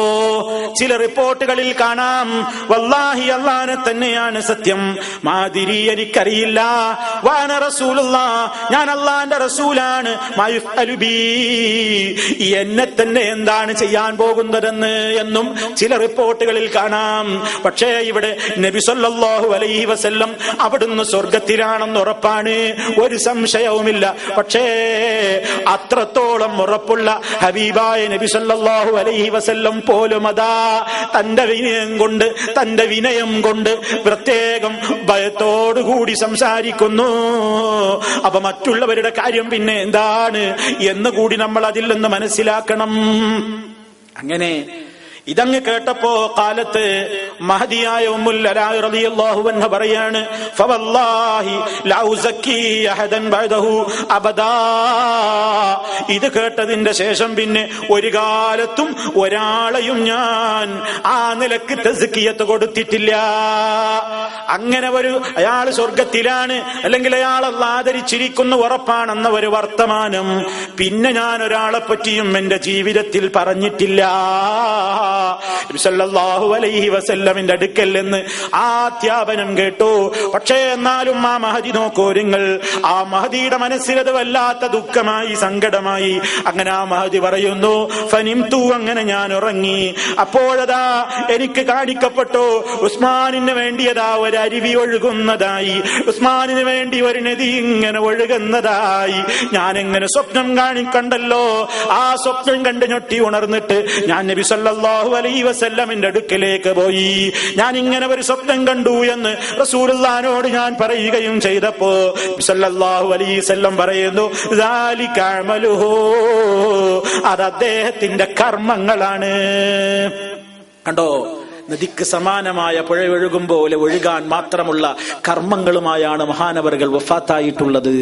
ചില റിപ്പോർട്ടുകളിൽ കാണാം, വല്ലാഹി അല്ലാഹനെ തന്നെയാണ് സത്യം, മാദിരി, എനിക്കറിയില്ല, വാന റസൂലുള്ളാഹ്, ഞാൻ അല്ലാഹന്റെ റസൂലാണ്, മായുഫ്അലു ബി, എന്നെ തന്നെ എന്താണ് ചെയ്യാൻ പോകുന്നതെന്ന് എന്നും ചില റിപ്പോർട്ടുകളിൽ കാണാം. പക്ഷേ ഇവിടെ നബി സല്ലല്ലാഹു അലൈഹി വസല്ലം അവിടുന്ന് സ്വർഗത്തിലാണെന്ന് ഉറപ്പാണ്, ഒരു സംശയവുമില്ല. പക്ഷേ അത്രത്തോളം ഉറപ്പുള്ള ഹബീബായ നബി സല്ലല്ലാഹു അലൈഹി വസല്ലം പോലും അതാ തന്റെ വിനയം കൊണ്ട് പ്രത്യേകം ഭയത്തോടുകൂടി സംസാരിക്കുന്നു. അപ്പൊ മറ്റുള്ളവരുടെ കാര്യം പിന്നെ എന്താണ് എന്ന് കൂടി നമ്മൾ അതിൽ നിന്ന് മനസ്സിലാക്കണം. അങ്ങനെ ഇതങ്ങ് കേട്ടപ്പോ കാലത്ത് മഹദിയായ ഉമ്മുൽ അലാ റളിയല്ലാഹു അൻഹ പറയാണ്, ഫവല്ലാഹി ലാ ഉസക്കി അഹദൻ ബഅദഹു അബദാ, ഇത് കേട്ടതിന്റെ ശേഷം പിന്നെ ഒരു കാലത്തും ഒരാളെയും ഞാൻ ആ നിലക്ക് തസ്കിയത്ത് കൊടുത്തിട്ടില്ല. അങ്ങനെ അയാൾ സ്വർഗത്തിലാണ്, അല്ലെങ്കിൽ അയാൾ അല്ലാഹു ആദരിച്ചിരിക്കുന്ന ഉറപ്പാണെന്ന ഒരു വർത്തമാനം പിന്നെ ഞാൻ ഒരാളെ പറ്റിയും എന്റെ ജീവിതത്തിൽ പറഞ്ഞിട്ടില്ല. സല്ലല്ലാഹു അലൈഹി വസല്ലമിന്റെ അടുക്കൽ നിന്ന് ആ അധ്യാപനം കേട്ടു. പക്ഷേ എന്നാലും ആ മഹദി നോക്കൂ നിങ്ങൾ, ആ മഹദിയുടെ മനസ്സിലത് വല്ലാത്ത ദുഃഖമായി, സങ്കടമായി. അങ്ങനെ ആ മഹദി പറയുന്നു, ഫനിംതു, അങ്ങനെ ഞാൻ ഉറങ്ങി. അപ്പോഴതാ എനിക്ക് കാണിക്കപ്പെട്ടു ഉസ്മാനിന് വേണ്ടിയതാ ഒരു അരുവി ഒഴുകുന്നതായി, ഉസ്മാനിന് വേണ്ടി ഒരു നദി ഇങ്ങനെ ഒഴുകുന്നതായി ഞാൻ എങ്ങനെ സ്വപ്നം കണ്ടല്ലോ. ആ സ്വപ്നം കണ്ട് ഞൊട്ടി ഉണർന്നിട്ട് ഞാൻ നബി സല്ലല്ലാഹു സല്ലല്ലാഹു അലൈഹി വസല്ലമിന്റെ അടുക്കലേക്ക് പോയി. ഞാൻ ഇങ്ങനെ ഒരു സ്വപ്നം കണ്ടു എന്ന് റസൂലുള്ളാഹിനോട് ഞാൻ പറയുകയും ചെയ്തപ്പോ സല്ലല്ലാഹു അലൈഹി വസല്ലം പറയുന്നു, ദാലിക അമലുഹു, അത് അദ്ദേഹത്തിന്റെ കർമ്മങ്ങളാണ്. കണ്ടോ, നദിക്ക് സമാനമായ പുഴ ഒഴുകും പോലെ ഒഴുകാൻ മാത്രമുള്ള കർമ്മങ്ങളുമായാണ് മഹാനവറുകൾ വഫാത്തായിട്ടുള്ളത്.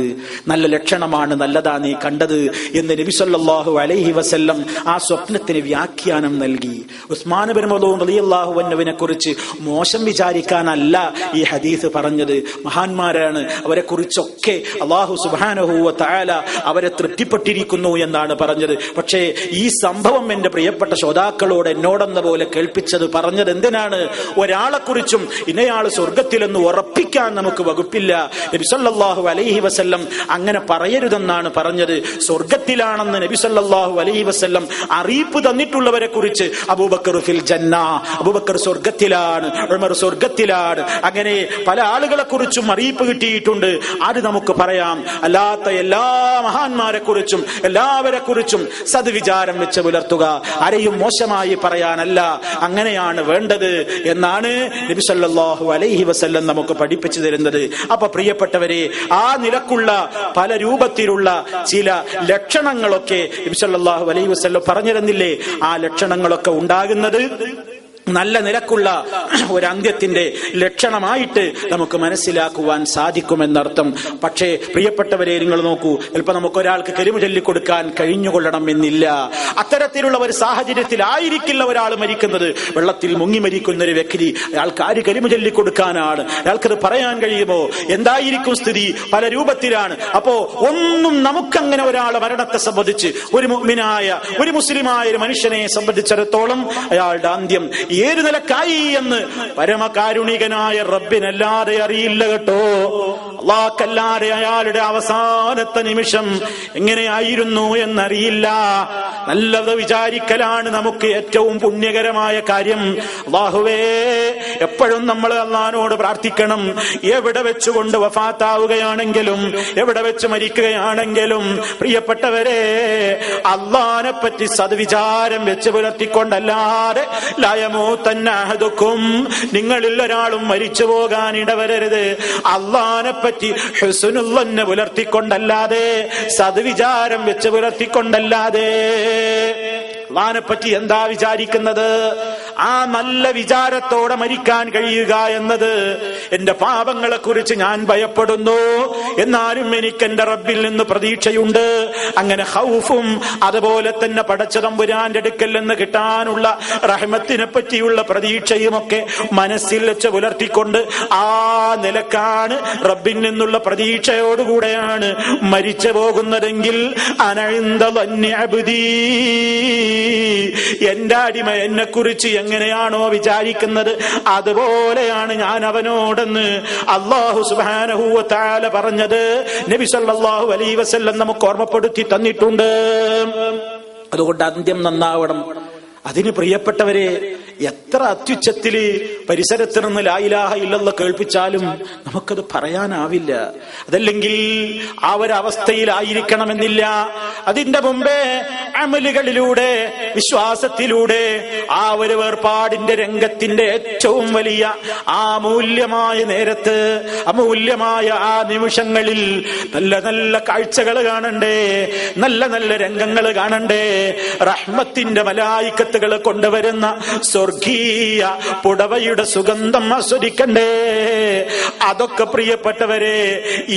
നല്ല ലക്ഷണമാണ്, നല്ലതാ നീ കണ്ടത് എന്ന് നബി സല്ലല്ലാഹു അലൈഹി വസല്ലം ആ സ്വപ്നത്തിന് വ്യാഖ്യാനം നൽകി. ഉസ്മാൻ ഇബ്നു മദ്ഊൻ റളിയല്ലാഹു അൻഹുവിനെ കുറിച്ച് മോശം വിചാരിക്കാനല്ല ഈ ഹദീസ് പറഞ്ഞത്. മഹാന്മാരാണ്, അവരെ കുറിച്ചൊക്കെ അല്ലാഹു സുബ്ഹാനഹു വ തആല അവരെ തൃപ്തിപ്പെട്ടിരിക്കുന്നു എന്നാണ് പറഞ്ഞത്. പക്ഷേ ഈ സംഭവം എന്റെ പ്രിയപ്പെട്ട ശ്രോതാക്കളോട് എന്നോടെന്ന പോലെ കേൾപ്പിച്ചത്, പറഞ്ഞത് എന്തിനാണ്? ഒരാളെ കുറിച്ചും ഇന്നയാള് സ്വർഗത്തിലെന്ന് ഉറപ്പിക്കാൻ നമുക്ക് വകുപ്പില്ല. നബി സല്ലല്ലാഹു അലൈഹി വസല്ലം അങ്ങനെ പറയരുതെന്നാണ് പറഞ്ഞത്. സ്വർഗത്തിലാണെന്ന് നബി സല്ലല്ലാഹു അലൈഹി വസല്ലം അറിയിപ്പ് തന്നിട്ടുള്ളവരെ കുറിച്ച് അബൂബക്കർ ഫിൽ ജന്ന, അബൂബക്കർ സ്വർഗത്തിലാണ്, ഉമർ സ്വർഗത്തിലാണ്, അങ്ങനെ പല ആളുകളെ കുറിച്ചും അറിയിപ്പ് കിട്ടിയിട്ടുണ്ട്. അത് നമുക്ക് പറയാം. അല്ലാത്ത എല്ലാ മഹാന്മാരെ കുറിച്ചും എല്ലാവരെ കുറിച്ചും സദ്വിചാരം വെച്ച് പുലർത്തുക, ആരെയും മോശമായി പറയാനല്ല. അങ്ങനെയാണ് വേണ്ടത് എന്നാണ് നബി സല്ലല്ലാഹു അലൈഹി വസല്ലം നമുക്ക് പഠിപ്പിച്ചു തരുന്നത്. അപ്പൊ പ്രിയപ്പെട്ടവരെ, ആ നിലക്കുള്ള പല രൂപത്തിലുള്ള ചില ലക്ഷണങ്ങളൊക്കെ നബി സല്ലല്ലാഹു അലൈഹി വസല്ലം പറഞ്ഞു തന്നില്ലേ? ആ ലക്ഷണങ്ങളൊക്കെ ഉണ്ടാകുന്നത് നല്ല നിലക്കുള്ള ഒരു അന്ത്യത്തിന്റെ ലക്ഷണമായിട്ട് നമുക്ക് മനസ്സിലാക്കുവാൻ സാധിക്കുമെന്നർത്ഥം. പക്ഷേ പ്രിയപ്പെട്ടവരെ, നിങ്ങൾ നോക്കൂ, ചിലപ്പോൾ നമുക്ക് ഒരാൾക്ക് കലിമ ചൊല്ലിക്കൊടുക്കാൻ കഴിഞ്ഞുകൊള്ളണം എന്നില്ല. അത്തരത്തിലുള്ള ഒരു സാഹചര്യത്തിലായിരിക്കില്ല ഒരാൾ മരിക്കുന്നത്. വെള്ളത്തിൽ മുങ്ങി മരിക്കുന്ന ഒരു വ്യക്തി, അയാൾക്ക് ആര് കലിമ ചൊല്ലിക്കൊടുക്കാനാണ്? അയാൾക്കത് പറയാൻ കഴിയുമോ? എന്തായിരിക്കും സ്ഥിതി? പല രൂപത്തിലാണ്. അപ്പോ ഒന്നും നമുക്കങ്ങനെ ഒരാളെ മരണത്തെ സംബന്ധിച്ച്, ഒരു മുഅ്മിനായ ഒരു മുസ്ലിമായ ഒരു മനുഷ്യനെ സംബന്ധിച്ചിടത്തോളം അയാളുടെ അന്ത്യം ഏത് നിലക്കായി എന്ന് പരമകാരുണികനായ റബ്ബിനല്ലാതെ അറിയില്ല കേട്ടോ. അല്ലാഹുക്കല്ലാതെ അയാളുടെ അവസാനത്തെ നിമിഷം എങ്ങനെയായിരുന്നു എന്നറിയില്ല. നല്ലത് വിചാരിക്കലാണ് നമുക്ക് ഏറ്റവും പുണ്യകരമായ കാര്യം. അല്ലാഹുവേ, എപ്പോഴും നമ്മൾ അല്ലാഹുവോട് പ്രാർത്ഥിക്കണം. എവിടെ വെച്ചുകൊണ്ട് വഫാത്താവുകയാണെങ്കിലും, എവിടെ വെച്ച് മരിക്കുകയാണെങ്കിലും, പ്രിയപ്പെട്ടവരെ, അല്ലാഹുവിനെ പറ്റി സദ്വിചാരം വെച്ച് പുലർത്തിക്കൊണ്ടല്ലാതെ നിങ്ങളിൽ ഒരാളും മരിച്ചു പോകാൻ ഇടവരരുത്. അല്ലാഹുവിനെ പറ്റി ഹുസ്നുൽ ളന്ന് പുലർത്തിക്കൊണ്ടല്ലാതെ, സദ്വിചാരം വെച്ച് പുലർത്തിക്കൊണ്ടല്ലാതെ. അല്ലാഹുവിനെ പറ്റി എന്താ വിചാരിക്കുന്നത്? ആ നല്ല വിചാരത്തോടെ മരിക്കാൻ കഴിയുക എന്നത്, എന്റെ പാപങ്ങളെ കുറിച്ച് ഞാൻ ഭയപ്പെടുന്നു, എന്നാലും എനിക്ക് എന്റെ റബ്ബിൽ നിന്ന് പ്രതീക്ഷയുണ്ട്. അങ്ങനെ ഖൗഫും അതുപോലെ തന്നെ പടച്ച തമ്പുരാന്റെ അടുക്കൽ നിന്ന് കിട്ടാനുള്ള റഹ്മത്തിനെ പറ്റിയുള്ള പ്രതീക്ഷയുമൊക്കെ മനസ്സിൽ വെച്ച് പുലർത്തിക്കൊണ്ട് ആ നിലക്കാണ് റബ്ബിൽ നിന്നുള്ള പ്രതീക്ഷയോടുകൂടെയാണ് മരിച്ചു പോകുന്നതെങ്കിൽ, അനഇന്ദ ളന്നി അബ്ദീ, എന്റെ അടിമ എന്നെ കുറിച്ച് എങ്ങനെയാണോ വിചാരിക്കുന്നത് അതുപോലെയാണ് ഞാൻ അവനോടെന്ന് അല്ലാഹു സുബ്ഹാനഹു വ തആല പറഞ്ഞത് നബി സല്ലല്ലാഹു അലൈഹി വസല്ലം നമുക്ക് ഓർമ്മപ്പെടുത്തി തന്നിട്ടുണ്ട്. അതുകൊണ്ട് അന്ത്യം നന്നാവണം. അതിന് പ്രിയപ്പെട്ടവരെ, എത്ര അത്യുച്ചത്തില് പരിസരത്ത് നിന്ന് ലാ ഇലാഹ ഇല്ലല്ലാഹ് കേൾപ്പിച്ചാലും നമുക്കത് പറയാനാവില്ല. അതല്ലെങ്കിൽ ആ ഒരവസ്ഥയിലായിരിക്കണമെന്നില്ല. അതിന്റെ മുമ്പേ അമലുകളിലൂടെ, വിശ്വാസത്തിലൂടെ, ആ ഒരു വേർപാടിന്റെ രംഗത്തിന്റെ ഏറ്റവും വലിയ ആ മൂല്യമായ നേരത്ത്, അമൂല്യമായ ആ നിമിഷങ്ങളിൽ നല്ല നല്ല കാഴ്ചകൾ കാണണ്ടേ, നല്ല നല്ല രംഗങ്ങൾ കാണണ്ടേ, റഹ്മത്തിന്റെ മലായിക്കത്തുകൾ കൊണ്ടുവരുന്ന സ്വർഗീയ പുടവയുടെ സുഗന്ധം ആസ്വദിക്കണ്ടേ. അതൊക്കെ പ്രിയപ്പെട്ടവരെ,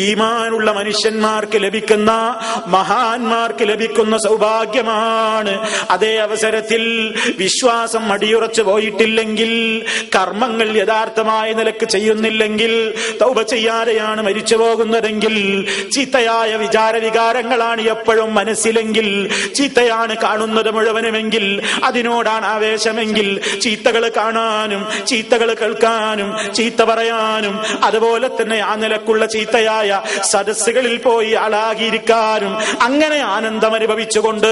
ഈമാനുള്ള മനുഷ്യന്മാർക്ക് ലഭിക്കുന്ന, മഹാന്മാർക്ക് ലഭിക്കുന്ന സൗഭാഗ്യമാണ്. അതേ അവസരത്തിൽ വിശ്വാസം അടിയുറച്ചു പോയിട്ടില്ലെങ്കിൽ, കർമ്മങ്ങൾ യഥാർത്ഥമായ നിലക്ക് ചെയ്യുന്നില്ലെങ്കിൽ, തൗബ ചെയ്യാതെയാണ് മരിച്ചു പോകുന്നതെങ്കിൽ, ചീത്തയായ വികാരങ്ങളാണ് എപ്പോഴും മനസ്സിലെങ്കിൽ, ചീത്തയാണ് കാണുന്നത് മുഴുവനുമെങ്കിൽ, അതിനോടാണ് ആവേശമെങ്കിൽ, ചീത്തകൾ കാണാനും ചീത്തകൾ കേൾക്കാനും ചീത്ത പറയാനും അതുപോലെ തന്നെ ആ നിലക്കുള്ള ചീത്തയായ സദസ്സുകളിൽ പോയി ആളാകിയിരിക്കാനും അങ്ങനെ ആനന്ദം അനുഭവിച്ചുകൊണ്ട്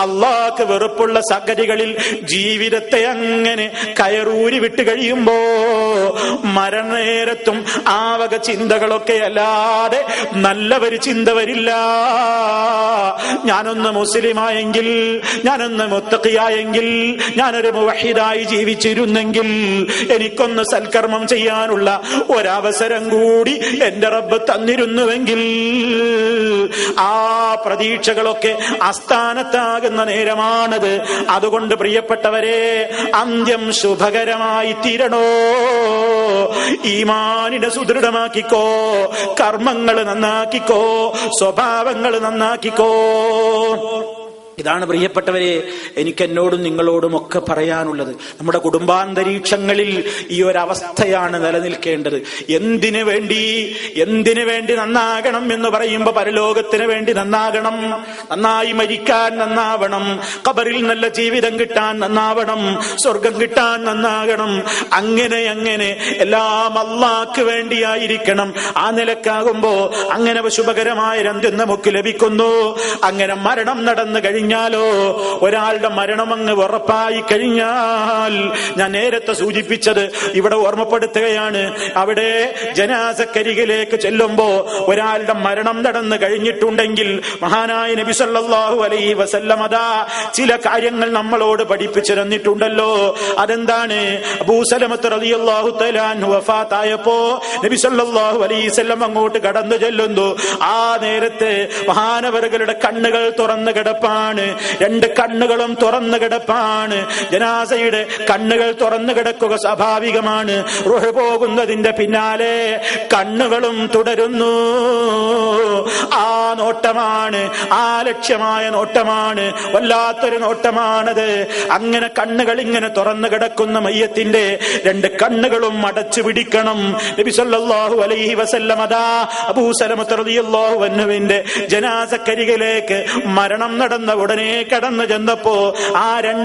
അല്ലാഹുക്ക് വെറുപ്പുള്ള സംഗതികളിൽ ജീവിതത്തെ അങ്ങനെ കയറൂരി വിട്ട് കഴിയുമ്പോ മരണനേരത്തും ആ വക ചിന്തകളൊക്കെ അല്ലാതെ നല്ല ഒരു ചിന്ത വരില്ല. ഞാനൊന്ന് മുസ്ലിമായെങ്കിൽ, ഞാനൊന്ന് മുത്തഖിയായെങ്കിൽ, ഞാനൊരു മുവഹിദായി ജീവിച്ചിരുന്നെങ്കിൽ, എനിക്കൊന്ന് സൽക്കർമ്മം ചെയ്യാനുള്ള ഒരവസരം കൂടി എന്റെ റബ്ബ് തന്നിരുന്നുവെങ്കിൽ, ആ പ്രതീക്ഷകളൊക്കെ അസ്ഥാനത്താകുന്ന നേരമാണത്. അതുകൊണ്ട് പ്രിയപ്പെട്ടവരെ, അന്ത്യം ശുഭകരമായി തീരണോ? ഈമാനിനെ സുദൃഢമാക്കിക്കോ, കർമ്മങ്ങൾ നന്നാക്കിക്കോ, സ്വഭാവങ്ങൾ നന്നാക്കിക്കോ. ഇതാണ് പ്രിയപ്പെട്ടവരെ എനിക്ക് എന്നോടും നിങ്ങളോടും ഒക്കെ പറയാനുള്ളത്. നമ്മുടെ കുടുംബാന്തരീക്ഷങ്ങളിൽ ഈ ഒരവസ്ഥയാണ് നിലനിൽക്കേണ്ടത്. എന്തിനു വേണ്ടി നന്നാകണം എന്ന് പറയുമ്പോ പരലോകത്തിന് വേണ്ടി നന്നാകണം, നന്നായി മരിക്കാൻ നന്നാവണം, ഖബറിൽ നല്ല ജീവിതം കിട്ടാൻ നന്നാവണം, സ്വർഗം കിട്ടാൻ നന്നാകണം. അങ്ങനെ എല്ലാം അല്ലാഹ്ക്ക് വേണ്ടിയായിരിക്കണം. ആ നിലക്കാകുമ്പോ അങ്ങനെ ശുഭകരമായ രംഗം നമുക്ക് ലഭിക്കുന്നു. അങ്ങനെ മരണം നടന്നു കഴിഞ്ഞാലോ, ഒരാളുടെ മരണം അങ്ങ് ഉറപ്പായി കഴിഞ്ഞാൽ, ഞാൻ നേരത്തെ സൂചിപ്പിച്ചത് ഇവിടെ ഓർമ്മപ്പെടുത്തുകയാണ്, അവിടെ ജനാസക്കരികിലേക്ക് ചെല്ലുമ്പോ ഒരാളുടെ മരണം നടന്നു കഴിഞ്ഞിട്ടുണ്ടെങ്കിൽ മഹാനായ നബി സല്ലല്ലാഹു അലൈഹി വസല്ലം അതാ ചില കാര്യങ്ങൾ നമ്മളോട് പഠിപ്പിച്ചു തന്നിട്ടുണ്ടല്ലോ. അതെന്താണ്? അബൂ സലമത്ത് റളിയല്ലാഹു തആല അൻഹു വഫാത്തായപ്പോ നബി സല്ലല്ലാഹു അലൈഹി വസല്ലം അങ്ങോട്ട് കടന്നു ചെല്ലുന്നു. ആ നേരത്തെ മഹാനവറുകളുടെ കണ്ണുകൾ തുറന്നു കിടപ്പാണ്, രണ്ട് കണ്ണുകളും തുറന്നു കിടപ്പാണ്. ജനാസയുടെ കണ്ണുകൾ തുറന്നു കിടക്കുക സ്വാഭാവികമാണ്. റൂഹ് പോകുന്നതിന്റെ പിന്നാലെ കണ്ണുകളും തുടരുന്നു. ആ നോട്ടമാണ്, ആ ലക്ഷ്യമായ നോട്ടമാണ്, വല്ലാത്തൊരു നോട്ടമാണത്. അങ്ങനെ കണ്ണുകൾ ഇങ്ങനെ തുറന്നു കിടക്കുന്ന മയ്യത്തിന്റെ രണ്ട് കണ്ണുകളും അടച്ചു പിടിക്കണം. നബി സല്ലല്ലാഹു അലൈഹി വസല്ലം അതാ അബൂ സലമത്ത് റളിയല്ലാഹു അൻഹുവിന്റെ ജനാസക്കരികിലേക്ക് മരണം നടന്ന ഉടനെ കടന്നു ചെന്നപ്പോ ആ രണ്ട്